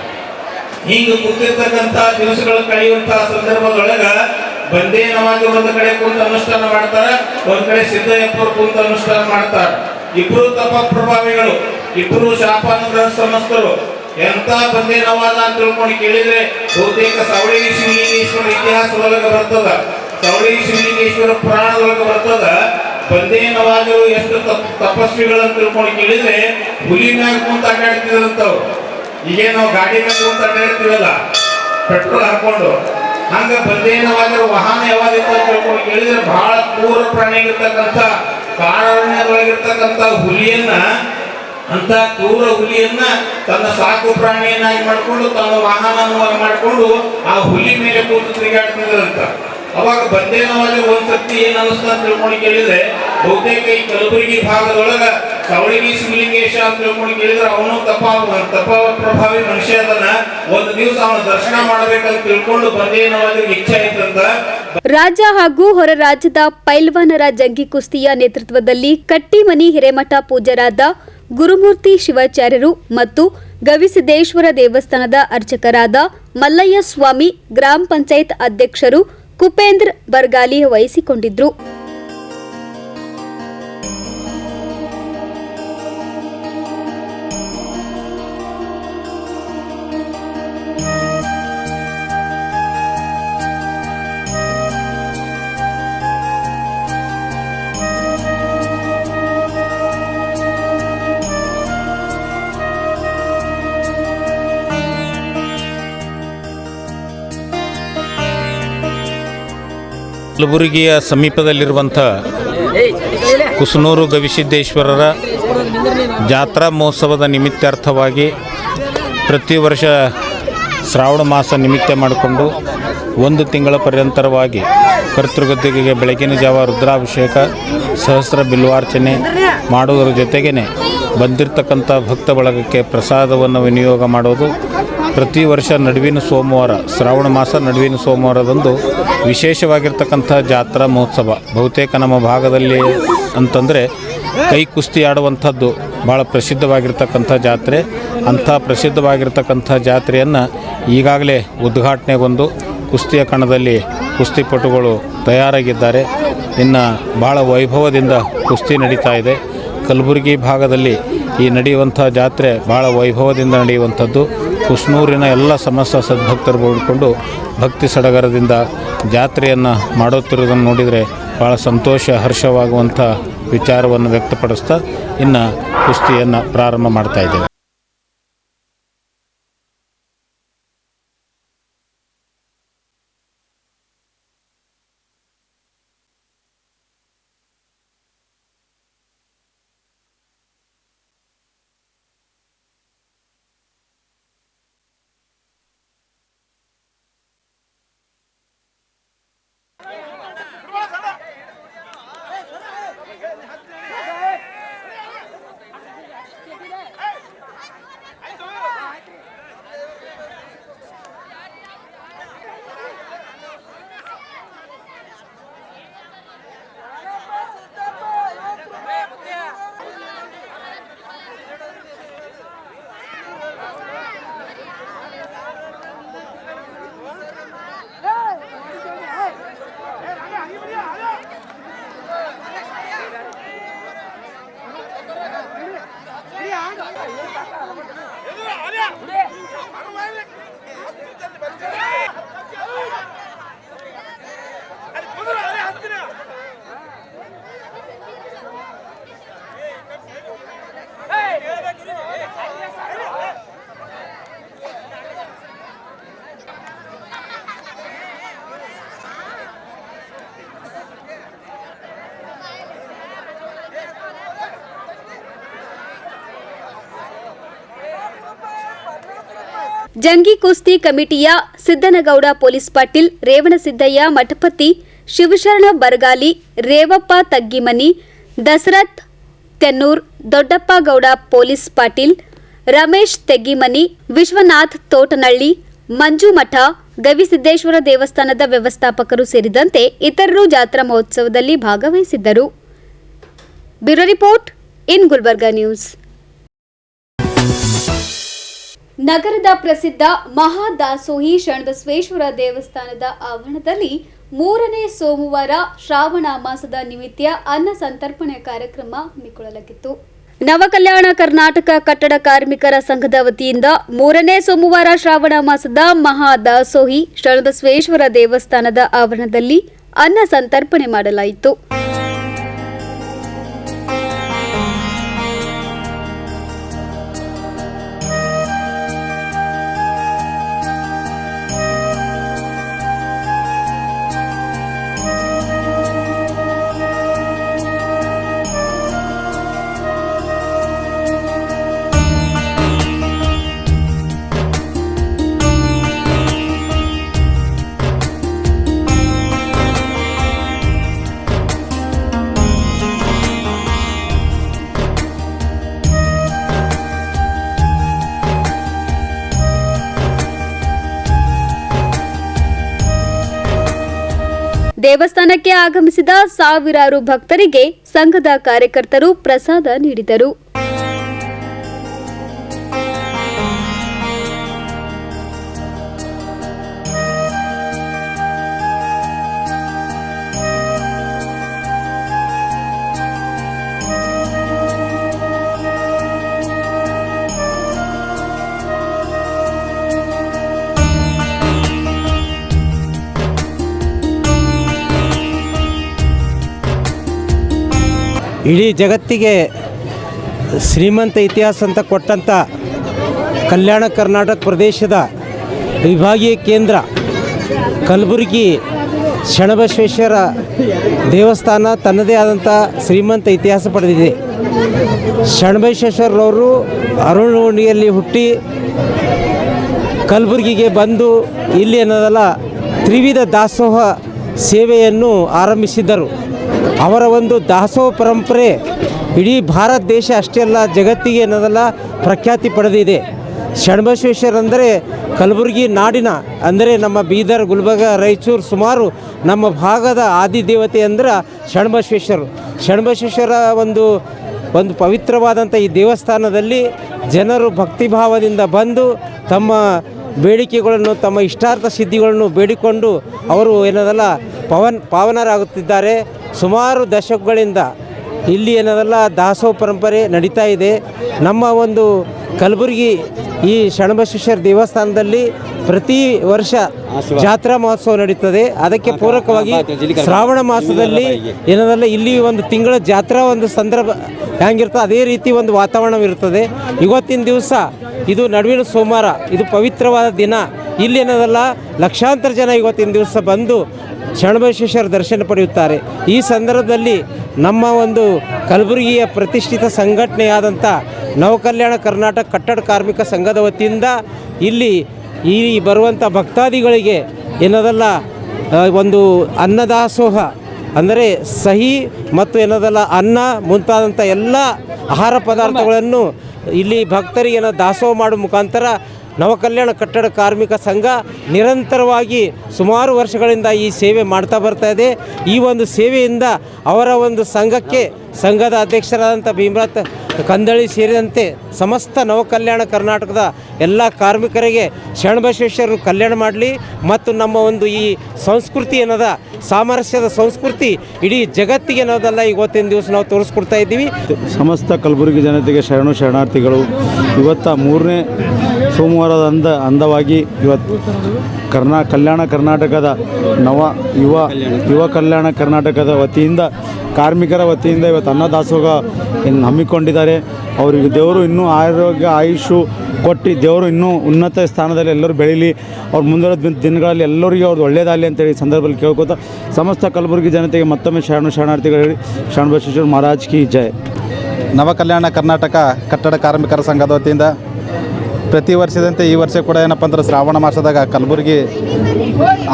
ಹಿಂಗ ಕೂತಿರ್ತಕ್ಕಂಥ ದಿವಸಗಳು ಕಳೆಯುವಂತಹ ಸಂದರ್ಭದೊಳಗ ಬಂದೇ ನವಾಜ್ ಒಂದು ಕಡೆ ಕುಂತ ಅನುಷ್ಠಾನ ಮಾಡ್ತಾರ, ಒಂದ್ ಕಡೆ ಸಿದ್ದಯ್ಯಪ್ಪರು ಕುಂತ ಅನುಷ್ಠಾನ ಮಾಡ್ತಾರ. ಇಬ್ರು ತಪಪ್ರಭಾವಿಗಳು, ಇಬ್ರು ಶಾಪಾನುಗ್ರಹ ಸಮಸ್ತರು. ಎಂತ ಬಂದೇ ನವಾಜ್ ಅಂತ ತಿಳ್ಕೊಂಡು ಕೇಳಿದ್ರೆ ಬಹುತೇಕ ಸವಳಗಿ ಶಿವಲಿಂಗೇಶ್ವರ ಇತಿಹಾಸದೊಳಗೆ ಬರ್ತದ, ಸವಳಗಿ ಶಿವಲಿಂಗೇಶ್ವರ ಪುರಾಣದೊಳಗೆ ಬರ್ತದ. ಬಂದೇ ನವಾಜರು ಎಷ್ಟು ತಪಸ್ವಿಗಳಂತ ತಿಳ್ಕೊಂಡು ಕೇಳಿದ್ರೆ ಹುಲಿ ಮ್ಯಾಗ ಕುಂತ ಅಡ್ಡಾಡ್ತಿದ್ರಂತವ್ರು. ಈಗ ನಾವು ಗಾಡಿ ಮ್ಯಾಗ ಕುಂತ ಅಡ್ಡಾಡ್ತೀವಲ್ಲ ಪೆಟ್ರೋಲ್ ಹಾಕೊಂಡು, ಹಂಗ ಬಂದೇ ನವಾಜರ ವಾಹನ ಯಾವಾಗಿತ್ತು ಅಂತ ತಿಳ್ಕೊಂಡು ಕೇಳಿದ್ರೆ ಬಹಳ ಕ್ರೂರ ಪ್ರಾಣಿಗಿರ್ತಕ್ಕಂಥ ಕಾಡಾರಣ್ಯದೊಳಗಿರ್ತಕ್ಕಂಥ ಹುಲಿಯನ್ನ, ಅಂತ ಕ್ರೂರ ಹುಲಿಯನ್ನ ತನ್ನ ಸಾಕು ಪ್ರಾಣಿಯನ್ನಾಗಿ ಮಾಡಿಕೊಂಡು ತನ್ನ ವಾಹನ ಮಾಡಿಕೊಂಡು ಆ ಹುಲಿ ಮೇಲೆ ಕೂತು ತಿರುಗಾಡ್ತಿದ್ರಂತ. ಅವಾಗ ಬಂದೇನವಾಗಿ ಒಂದ್ಸತಿ ಏನ್ ಅನಿಸ್ತಾ ಅಂತ ತಿಳ್ಕೊಂಡು ಕೇಳಿದ್ರೆ ಬಹುತೇಕ ಈ ಕಲಬುರಗಿ ಭಾಗದೊಳಗ ಕವಳಗಿ ಶಿವಲಿಂಗೇಶ ಅಂತ ತಿಳ್ಕೊಂಡು ಕೇಳಿದ್ರೆ ಅವನು ತಪ ಪ್ರಭಾವಿ ಮನುಷ್ಯ ಅದನ್ನ ಒಂದು ದಿವಸ ಅವನ ದರ್ಶನ ಮಾಡ್ಬೇಕಂತ ತಿಳ್ಕೊಂಡು ಬಂದೇನವಾಗಿ ಇಚ್ಛೆ ಆಯ್ತಂತ. ರಾಜ್ಯ ಹಾಗೂ ಹೊರ ರಾಜ್ಯದ ಪೈಲ್ವಾನರ ಜಂಗಿ ಕುಸ್ತಿಯ ನೇತೃತ್ವದಲ್ಲಿ ಕಟ್ಟಿಮನಿ ಹಿರೇಮಠ ಪೂಜ್ಯರಾದ ಗುರುಮೂರ್ತಿ ಶಿವಾಚಾರ್ಯರು ಮತ್ತು ಗವಿಸಿದ್ದೇಶ್ವರ ದೇವಸ್ಥಾನದ ಅರ್ಚಕರಾದ ಮಲ್ಲಯ್ಯ ಸ್ವಾಮಿ, ಗ್ರಾಮ ಪಂಚಾಯತ್ ಅಧ್ಯಕ್ಷರು ಕುಪೇಂದ್ರ ಬರ್ಗಾಲಿ ವಹಿಸಿಕೊಂಡಿದ್ರು. ಕಲಬುರಗಿಯ ಸಮೀಪದಲ್ಲಿರುವಂಥ ಕುಸನೂರು ಗವಿಸಿದ್ದೇಶ್ವರರ ಜಾತ್ರಾ ಮಹೋತ್ಸವದ ನಿಮಿತ್ತಾರ್ಥವಾಗಿ ಪ್ರತಿ ವರ್ಷ ಶ್ರಾವಣ ಮಾಸ ನಿಮಿತ್ತ ಮಾಡಿಕೊಂಡು ಒಂದು ತಿಂಗಳ ಪರ್ಯಂತರವಾಗಿ ಕರ್ತೃಗದ್ದಿಗೆಗೆ ಬೆಳಗಿನ ಜಾವ ರುದ್ರಾಭಿಷೇಕ, ಸಹಸ್ರ ಬಿಲ್ವಾರ್ಚನೆ ಮಾಡುವುದರ ಜೊತೆಗೇ ಬಂದಿರತಕ್ಕಂಥ ಭಕ್ತ ಬಳಗಕ್ಕೆ ಪ್ರಸಾದವನ್ನು ವಿನಿಯೋಗ ಮಾಡೋದು ಪ್ರತಿ ವರ್ಷ ನಡುವಿನ ಸೋಮವಾರ, ಶ್ರಾವಣ ಮಾಸ ನಡುವಿನ ಸೋಮವಾರದಂದು ವಿಶೇಷವಾಗಿರ್ತಕ್ಕಂಥ ಜಾತ್ರಾ ಮಹೋತ್ಸವ. ಬಹುತೇಕ ನಮ್ಮ ಭಾಗದಲ್ಲಿ ಅಂತಂದರೆ ಕೈ ಕುಸ್ತಿ ಆಡುವಂಥದ್ದು ಭಾಳ ಪ್ರಸಿದ್ಧವಾಗಿರ್ತಕ್ಕಂಥ ಜಾತ್ರೆ. ಅಂಥ ಪ್ರಸಿದ್ಧವಾಗಿರ್ತಕ್ಕಂಥ ಜಾತ್ರೆಯನ್ನು ಈಗಾಗಲೇ ಉದ್ಘಾಟನೆಗೊಂಡು ಕುಸ್ತಿಯ ಕಣದಲ್ಲಿ ಕುಸ್ತಿಪಟುಗಳು ತಯಾರಾಗಿದ್ದಾರೆ. ಇನ್ನು ಭಾಳ ವೈಭವದಿಂದ ಕುಸ್ತಿ ನಡೀತಾ ಇದೆ. ಕಲಬುರಗಿ ಭಾಗದಲ್ಲಿ ಈ ನಡೆಯುವಂಥ ಜಾತ್ರೆ ಭಾಳ ವೈಭವದಿಂದ ನಡೆಯುವಂಥದ್ದು. ಕುಸ್ನೂರಿನ ಎಲ್ಲ ಸಮಸ್ತ ಸದ್ಭಕ್ತರು ಕೂಡಿಕೊಂಡು ಭಕ್ತಿ ಸಡಗರದಿಂದ ಜಾತ್ರೆಯನ್ನು ಮಾಡುತ್ತಿರುವುದನ್ನು ನೋಡಿದರೆ ಭಾಳ ಸಂತೋಷ, ಹರ್ಷವಾಗುವಂಥ ವಿಚಾರವನ್ನು ವ್ಯಕ್ತಪಡಿಸ್ತಾ ಇನ್ನು ಕುಸ್ತಿಯನ್ನು ಪ್ರಾರಂಭ ಮಾಡ್ತಾ ಇದ್ದೇವೆ. ಜಂಗಿ ಕುಸ್ತಿ ಕಮಿಟಿಯ ಸಿದ್ದನಗೌಡ ಪೊಲೀಸ್ ಪಾಟೀಲ್, ರೇವಣಸಿದ್ದಯ್ಯ ಮಠಪತಿ, ಶಿವಶರಣ ಬರಗಾಲಿ, ರೇವಪ್ಪ ತಗ್ಗಿಮನಿ, ದಸರಥ್ ತೆನ್ನೂರ್, ದೊಡ್ಡಪ್ಪ ಗೌಡ ಪೊಲೀಸ್ ಪಾಟೀಲ್, ರಮೇಶ್ ತೆಗ್ಗಿಮನಿ, ವಿಶ್ವನಾಥ್ ತೋಟನಳ್ಳಿ, ಮಂಜು ಮಠ, ಗವಿಸಿದ್ದೇಶ್ವರ ದೇವಸ್ಥಾನದ ವ್ಯವಸ್ಥಾಪಕರು ಸೇರಿದಂತೆ ಇತರರು ಜಾತ್ರಾ ಮಹೋತ್ಸವದಲ್ಲಿ ಭಾಗವಹಿಸಿದ್ದರು. Bureau report in Gulbarga news. ನಗರದ ಪ್ರಸಿದ್ಧ ಮಹಾದಾಸೋಹಿ ಶರಣಬಸವೇಶ್ವರ ದೇವಸ್ಥಾನದ ಆವರಣದಲ್ಲಿ 3ನೇ ಸೋಮವಾರ ಶ್ರಾವಣ ಮಾಸದ ನಿಮಿತ್ತ ಅನ್ನ ಸಂತರ್ಪಣೆ ಕಾರ್ಯಕ್ರಮ ಹಮ್ಮಿಕೊಳ್ಳಲಾಗಿತ್ತು. ನವಕಲ್ಯಾಣ ಕರ್ನಾಟಕ ಕಟ್ಟಡ ಕಾರ್ಮಿಕರ ಸಂಘದ ವತಿಯಿಂದ 3ನೇ ಸೋಮವಾರ ಶ್ರಾವಣ ಮಾಸದ ಮಹಾದಾಸೋಹಿ ಶರಣಬಸವೇಶ್ವರ ದೇವಸ್ಥಾನದ ಆವರಣದಲ್ಲಿ ಅನ್ನ ಸಂತರ್ಪಣೆ ಮಾಡಲಾಯಿತು. ದೇವಸ್ಥಾನಕ್ಕೆ ಆಗಮಿಸಿದ ಸಾವಿರಾರು ಭಕ್ತರಿಗೆ ಸಂಘದ ಕಾರ್ಯಕರ್ತರು ಪ್ರಸಾದ ನೀಡಿದರು. ಇಡೀ ಜಗತ್ತಿಗೆ ಶ್ರೀಮಂತ ಇತಿಹಾಸ ಅಂತ ಕೊಟ್ಟಂಥ ಕಲ್ಯಾಣ ಕರ್ನಾಟಕ ಪ್ರದೇಶದ ವಿಭಾಗೀಯ ಕೇಂದ್ರ ಕಲಬುರಗಿ ಶರಣಬಸವೇಶ್ವರ ದೇವಸ್ಥಾನ ತನ್ನದೇ ಆದಂಥ ಶ್ರೀಮಂತ ಇತಿಹಾಸ ಪಡೆದಿದೆ. ಶರಣಬಸವೇಶ್ವರರವರು ಅರಳೋಣಿಯಲ್ಲಿ ಹುಟ್ಟಿ ಕಲಬುರಗಿಗೆ ಬಂದು ಇಲ್ಲಿ ಅನ್ನೋದಲ್ಲ ತ್ರಿವಿಧ ದಾಸೋಹ ಸೇವೆಯನ್ನು ಆರಂಭಿಸಿದ್ದರು. ಅವರ ಒಂದು ದಾಸೋಹ ಪರಂಪರೆ ಇಡೀ ಭಾರತ ದೇಶ ಅಷ್ಟೇ ಅಲ್ಲ ಜಗತ್ತಿಗೆ ಅನ್ನೋದಲ್ಲ ಪ್ರಖ್ಯಾತಿ ಪಡೆದಿದೆ. ಶರಣಬಸವೇಶ್ವರ ಕಲಬುರಗಿ ನಾಡಿನ ಅಂದರೆ ನಮ್ಮ ಬೀದರ್, ಗುಲ್ಬರ್ಗ, ರಾಯಚೂರು ಸುಮಾರು ನಮ್ಮ ಭಾಗದ ಆದಿದೇವತೆ ಅಂದ್ರೆ ಶರಣಬಸವೇಶ್ವರರು. ಶರಣಬಸವೇಶ್ವರ ಒಂದು ಪವಿತ್ರವಾದಂಥ ಈ ದೇವಸ್ಥಾನದಲ್ಲಿ ಜನರು ಭಕ್ತಿಭಾವದಿಂದ ಬಂದು ತಮ್ಮ ಬೇಡಿಕೆಗಳನ್ನು ತಮ್ಮ ಇಷ್ಟಾರ್ಥ ಸಿದ್ಧಿಗಳನ್ನು ಬೇಡಿಕೊಂಡು ಅವರು ಏನದಲ್ಲ ಪಾವನರಾಗುತ್ತಿದ್ದಾರೆ. ಸುಮಾರು ದಶಕಗಳಿಂದ ಇಲ್ಲಿ ಏನದಲ್ಲ ದಾಸೋಹ ಪರಂಪರೆ ನಡೀತಾ ಇದೆ. ನಮ್ಮ ಒಂದು ಕಲಬುರಗಿ ಈ ಶರಣಬಸವೇಶ್ವರ ದೇವಸ್ಥಾನದಲ್ಲಿ ಪ್ರತಿ ವರ್ಷ ಜಾತ್ರಾ ಮಹೋತ್ಸವ ನಡೀತದೆ. ಅದಕ್ಕೆ ಪೂರಕವಾಗಿ ಶ್ರಾವಣ ಮಾಸದಲ್ಲಿ ಏನದಲ್ಲ ಇಲ್ಲಿ ಒಂದು ತಿಂಗಳ ಜಾತ್ರಾ ಒಂದು ಸಂದರ್ಭ ಹೆಂಗಿರ್ತದೆ ಅದೇ ರೀತಿ ಒಂದು ವಾತಾವರಣವಿರ್ತದೆ. ಇವತ್ತಿನ ದಿವಸ ಇದು ನಡುವಿನ ಸೋಮವಾರ, ಇದು ಪವಿತ್ರವಾದ ದಿನ. ಇಲ್ಲಿ ಏನದಲ್ಲ ಲಕ್ಷಾಂತರ ಜನ ಇವತ್ತಿನ ದಿವಸ ಬಂದು ಶರಣಬಸವೇಶ್ವರ ದರ್ಶನ ಪಡೆಯುತ್ತಾರೆ. ಈ ಸಂದರ್ಭದಲ್ಲಿ ನಮ್ಮ ಒಂದು ಕಲಬುರಗಿಯ ಪ್ರತಿಷ್ಠಿತ ಸಂಘಟನೆಯಾದಂಥ ನವಕಲ್ಯಾಣ ಕರ್ನಾಟಕ ಕಟ್ಟಡ ಕಾರ್ಮಿಕ ಸಂಘದ ವತಿಯಿಂದ ಇಲ್ಲಿ ಈ ಬರುವಂಥ ಭಕ್ತಾದಿಗಳಿಗೆ ಏನದಲ್ಲ ಒಂದು ಅನ್ನದಾಸೋಹ ಅಂದರೆ ಸಹಿ ಮತ್ತು ಏನದಲ್ಲ ಅನ್ನ ಮುಂತಾದಂಥ ಎಲ್ಲ ಆಹಾರ ಪದಾರ್ಥಗಳನ್ನು ಇಲ್ಲಿ ಭಕ್ತರಿಗೆ ದಾಸೋಹ ಮಾಡುವ ಮುಖಾಂತರ ನವಕಲ್ಯಾಣ ಕಟ್ಟಡ ಕಾರ್ಮಿಕ ಸಂಘ ನಿರಂತರವಾಗಿ ಸುಮಾರು ವರ್ಷಗಳಿಂದ ಈ ಸೇವೆ ಮಾಡ್ತಾ ಬರ್ತಾ ಇದೆ. ಈ ಒಂದು ಸೇವೆಯಿಂದ ಅವರ ಒಂದು ಸಂಘಕ್ಕೆ ಸಂಘದ ಅಧ್ಯಕ್ಷರಾದಂಥ ಭೀಮರಾತ್ ಕಂದಳಿ ಸೇರಿದಂತೆ ಸಮಸ್ತ ನವಕಲ್ಯಾಣ ಕರ್ನಾಟಕದ ಎಲ್ಲ ಕಾರ್ಮಿಕರಿಗೆ ಶರಣಬಸವೇಶ್ವರರು ಕಲ್ಯಾಣ ಮಾಡಲಿ ಮತ್ತು ನಮ್ಮ ಒಂದು ಈ ಸಂಸ್ಕೃತಿ ಏನದ ಸಾಮರಸ್ಯದ ಸಂಸ್ಕೃತಿ ಇಡೀ ಜಗತ್ತಿಗೆ ಅನ್ನೋದಲ್ಲ ಇವತ್ತಿನ ದಿವಸ ನಾವು ತೋರಿಸ್ಕೊಡ್ತಾ ಇದ್ದೀವಿ. ಸಮಸ್ತ ಕಲಬುರಗಿ ಜನತೆಗೆ ಶರಣಾರ್ಥಿಗಳು ಇವತ್ತು 3ನೇ ಸೋಮವಾರದ ಅಂದವಾಗಿ ಇವತ್ತು ಕಲ್ಯಾಣ ಕರ್ನಾಟಕದ ಯುವ ಕಲ್ಯಾಣ ಕರ್ನಾಟಕದ ವತಿಯಿಂದ ಕಾರ್ಮಿಕರ ವತಿಯಿಂದ ಇವತ್ತು ಅನ್ನದಾಸೋಹ ಹಮ್ಮಿಕೊಂಡಿದ್ದಾರೆ. ಅವರಿಗೆ ದೇವರು ಇನ್ನೂ ಆರೋಗ್ಯ ಆಯುಷು ಕೊಟ್ಟು ದೇವರು ಇನ್ನೂ ಉನ್ನತ ಸ್ಥಾನದಲ್ಲಿ ಎಲ್ಲರೂ ಬೆಳೀಲಿ, ಅವ್ರು ಮುಂದಿನ ದಿನಗಳಲ್ಲಿ ಎಲ್ಲರಿಗೂ ಅವ್ರದ್ದು ಒಳ್ಳೆಯದಾಗಲಿ ಅಂತೇಳಿ ಸಂದರ್ಭದಲ್ಲಿ ಕೇಳ್ಕೊತಾ ಸಮಸ್ತ ಕಲಬುರಗಿ ಜನತೆಗೆ ಮತ್ತೊಮ್ಮೆ ಶರಣಾರ್ಥಿಗಳು ಹೇಳಿ ಶರಣಬಸವೇಶ್ವರ ಮಹಾರಾಜ್ ಕಿ ಜೈ. ನವಕಲ್ಯಾಣ ಕರ್ನಾಟಕ ಕಟ್ಟಡ ಕಾರ್ಮಿಕರ ಸಂಘದ ವತಿಯಿಂದ ಪ್ರತಿ ವರ್ಷದಂತೆ ಈ ವರ್ಷ ಕೂಡ ಏನಪ್ಪ ಅಂದ್ರೆ ಶ್ರಾವಣ ಮಾಸದಾಗ ಕಲಬುರಗಿ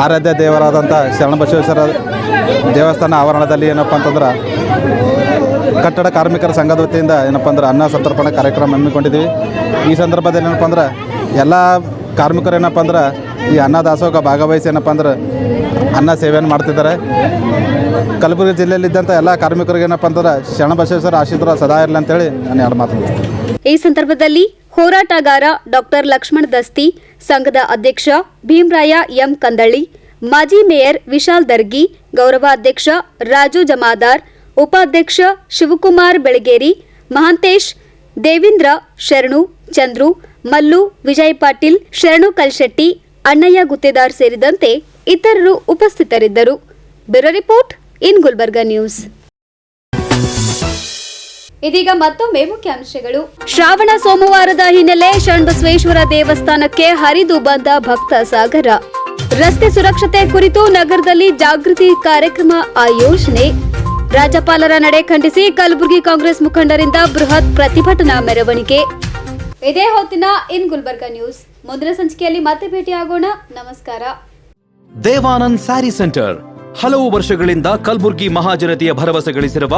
ಆರಾಧ್ಯ ದೇವರಾದಂಥ ಶರಣಬಸವೇಶ್ವರ ದೇವಸ್ಥಾನ ಆವರಣದಲ್ಲಿ ಏನಪ್ಪ ಅಂತಂದ್ರೆ ಕಟ್ಟಡ ಕಾರ್ಮಿಕರ ಸಂಘದ ವತಿಯಿಂದ ಏನಪ್ಪ ಅಂದ್ರೆ ಅನ್ನ ಸಂತರ್ಪಣೆ ಕಾರ್ಯಕ್ರಮ ಹಮ್ಮಿಕೊಂಡಿದ್ದೀವಿ. ಈ ಸಂದರ್ಭದಲ್ಲಿ ಏನಪ್ಪ ಅಂದ್ರೆ ಎಲ್ಲ ಕಾರ್ಮಿಕರು ಏನಪ್ಪ ಅಂದ್ರೆ ಈ ಅನ್ನದಾಸೋಹ ಭಾಗವಹಿಸಿ ಏನಪ್ಪ ಅಂದ್ರೆ ಅನ್ನ ಸೇವೆಯನ್ನು ಮಾಡ್ತಿದ್ದಾರೆ. ಕಲಬುರಗಿ ಜಿಲ್ಲೆಯಲ್ಲಿದ್ದಂಥ ಎಲ್ಲ ಕಾರ್ಮಿಕರಿಗೆ ಏನಪ್ಪ ಅಂದ್ರೆ ಶರಣಬಸವೇಶ್ವರ ಆಶೀರ್ವಾದ ಸದಾ ಇರಲಿ ಅಂತೇಳಿ ನಾನು ಎರಡು ಮಾತು ಮುಗಿಸ್ತೀನಿ. ಈ ಸಂದರ್ಭದಲ್ಲಿ ಹೋರಾಟಗಾರ ಡಾಕ್ಟರ್ ಲಕ್ಷ್ಮಣ ದಸ್ತಿ, ಸಂಘದ ಅಧ್ಯಕ್ಷ ಭೀಮರಾಯ ಎಂ ಕಂದಳ್ಳಿ, ಮಾಜಿ ಮೇಯರ್ ವಿಶಾಲ್ ದರ್ಗಿ, ಗೌರವಾಧ್ಯಕ್ಷ ರಾಜು ಜಮಾದಾರ್, ಉಪಾಧ್ಯಕ್ಷ ಶಿವಕುಮಾರ್ ಬೆಳಗೇರಿ, ಮಹಾಂತೇಶ್, ದೇವೇಂದ್ರ, ಶರಣು, ಚಂದ್ರು, ಮಲ್ಲು, ವಿಜಯ್ ಪಾಟೀಲ್, ಶರಣು ಕಲ್ಶೆಟ್ಟಿ, ಅಣ್ಣಯ್ಯ ಗುತ್ತೇದಾರ್ ಸೇರಿದಂತೆ ಇತರರು ಉಪಸ್ಥಿತರಿದ್ದರು. ಬ್ಯೂರೋ ರಿಪೋರ್ಟ್ ಇನ್ ಗುಲ್ಬರ್ಗ ನ್ಯೂಸ್. ಇದೀಗ ಮತ್ತೊಮ್ಮೆ ಮುಖ್ಯಾಂಶಗಳು. ಶ್ರಾವಣ ಸೋಮವಾರದ ಹಿನ್ನೆಲೆ ಶರಣಬಸವೇಶ್ವರ ದೇವಸ್ಥಾನಕ್ಕೆ ಹರಿದು ಬಂದ ಭಕ್ತ ಸಾಗರ. ರಸ್ತೆ ಸುರಕ್ಷತೆ ಕುರಿತು ನಗರದಲ್ಲಿ ಜಾಗೃತಿ ಕಾರ್ಯಕ್ರಮ ಆಯೋಜನೆ. ರಾಜ್ಯಪಾಲರ ನಡೆ ಖಂಡಿಸಿ ಕಲಬುರಗಿ ಕಾಂಗ್ರೆಸ್ ಮುಖಂಡರಿಂದ ಬೃಹತ್ ಪ್ರತಿಭಟನಾ ಮೆರವಣಿಗೆ. ಇದೇ ಹೊತ್ತಿನ ಇನ್ ಗುಲ್ಬರ್ಗ ನ್ಯೂಸ್. ಮುಂದಿನ ಸಂಚಿಕೆಯಲ್ಲಿ ಮತ್ತೆ ಭೇಟಿಯಾಗೋಣ. ನಮಸ್ಕಾರ. ದೇವಾನಂದ್ ಸ್ಯಾರಿ ಸೆಂಟರ್ ಹಲವು ವರ್ಷಗಳಿಂದ ಕಲಬುರ್ಗಿ ಮಹಾಜನತೆಯ ಭರವಸೆ ಗಳಿಸಿರುವ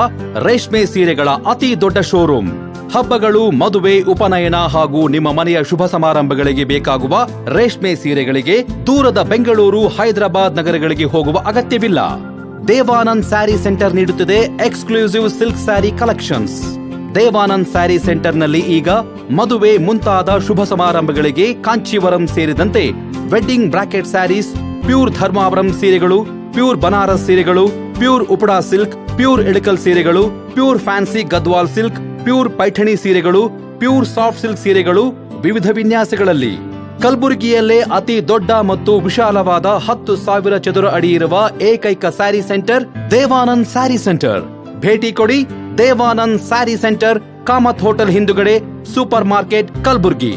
ರೇಷ್ಮೆ ಸೀರೆಗಳ ಅತಿ ದೊಡ್ಡ ಶೋರೂಮ್. ಹಬ್ಬಗಳು, ಮದುವೆ, ಉಪನಯನ ಹಾಗೂ ನಿಮ್ಮ ಮನೆಯ ಶುಭ ಸಮಾರಂಭಗಳಿಗೆ ಬೇಕಾಗುವ ರೇಷ್ಮೆ ಸೀರೆಗಳಿಗೆ ದೂರದ ಬೆಂಗಳೂರು, ಹೈದರಾಬಾದ್ ನಗರಗಳಿಗೆ ಹೋಗುವ ಅಗತ್ಯವಿಲ್ಲ. ದೇವಾನಂದ್ ಸ್ಯಾರಿ ಸೆಂಟರ್ ನೀಡುತ್ತಿದೆ exclusive silk sari collections. Devanand sari ಸೆಂಟರ್ನಲ್ಲಿ ಈಗ ಮದುವೆ ಮುಂತಾದ ಶುಭ ಸಮಾರಂಭಗಳಿಗೆ ಕಾಂಚೀವರಂ ಸೇರಿದಂತೆ wedding brocade saris, pure Dharmavaram ಸೀರೆಗಳು, ಪ್ಯೂರ್ ಬನಾರಸ್ ಸೀರೆಗಳು, pure Uppada silk, pure Ilkal ಸೀರೆಗಳು, pure fancy Gadwal silk, pure Paithani ಸೀರೆಗಳು, ಪ್ಯೂರ್ ಸಾಫ್ಟ್ ಸಿಲ್ಕ್ ಸೀರೆಗಳು ವಿವಿಧ ವಿನ್ಯಾಸಗಳಲ್ಲಿ. ಕಲಬುರಗಿಯಲ್ಲೇ ಅತಿ ದೊಡ್ಡ ಮತ್ತು ವಿಶಾಲವಾದ 10,000 ಚದುರ ಅಡಿ ಇರುವ ಏಕೈಕ ಸ್ಯಾರಿ ಸೆಂಟರ್ ದೇವಾನಂದ್ ಸ್ಯಾರಿ ಸೆಂಟರ್. ಭೇಟಿ ಕೊಡಿ ದೇವಾನಂದ್ ಸ್ಯಾರಿ ಸೆಂಟರ್, ಕಾಮತ್ ಹೋಟೆಲ್ ಹಿಂದುಗಡೆ, ಸೂಪರ್ ಮಾರ್ಕೆಟ್, ಕಲಬುರ್ಗಿ.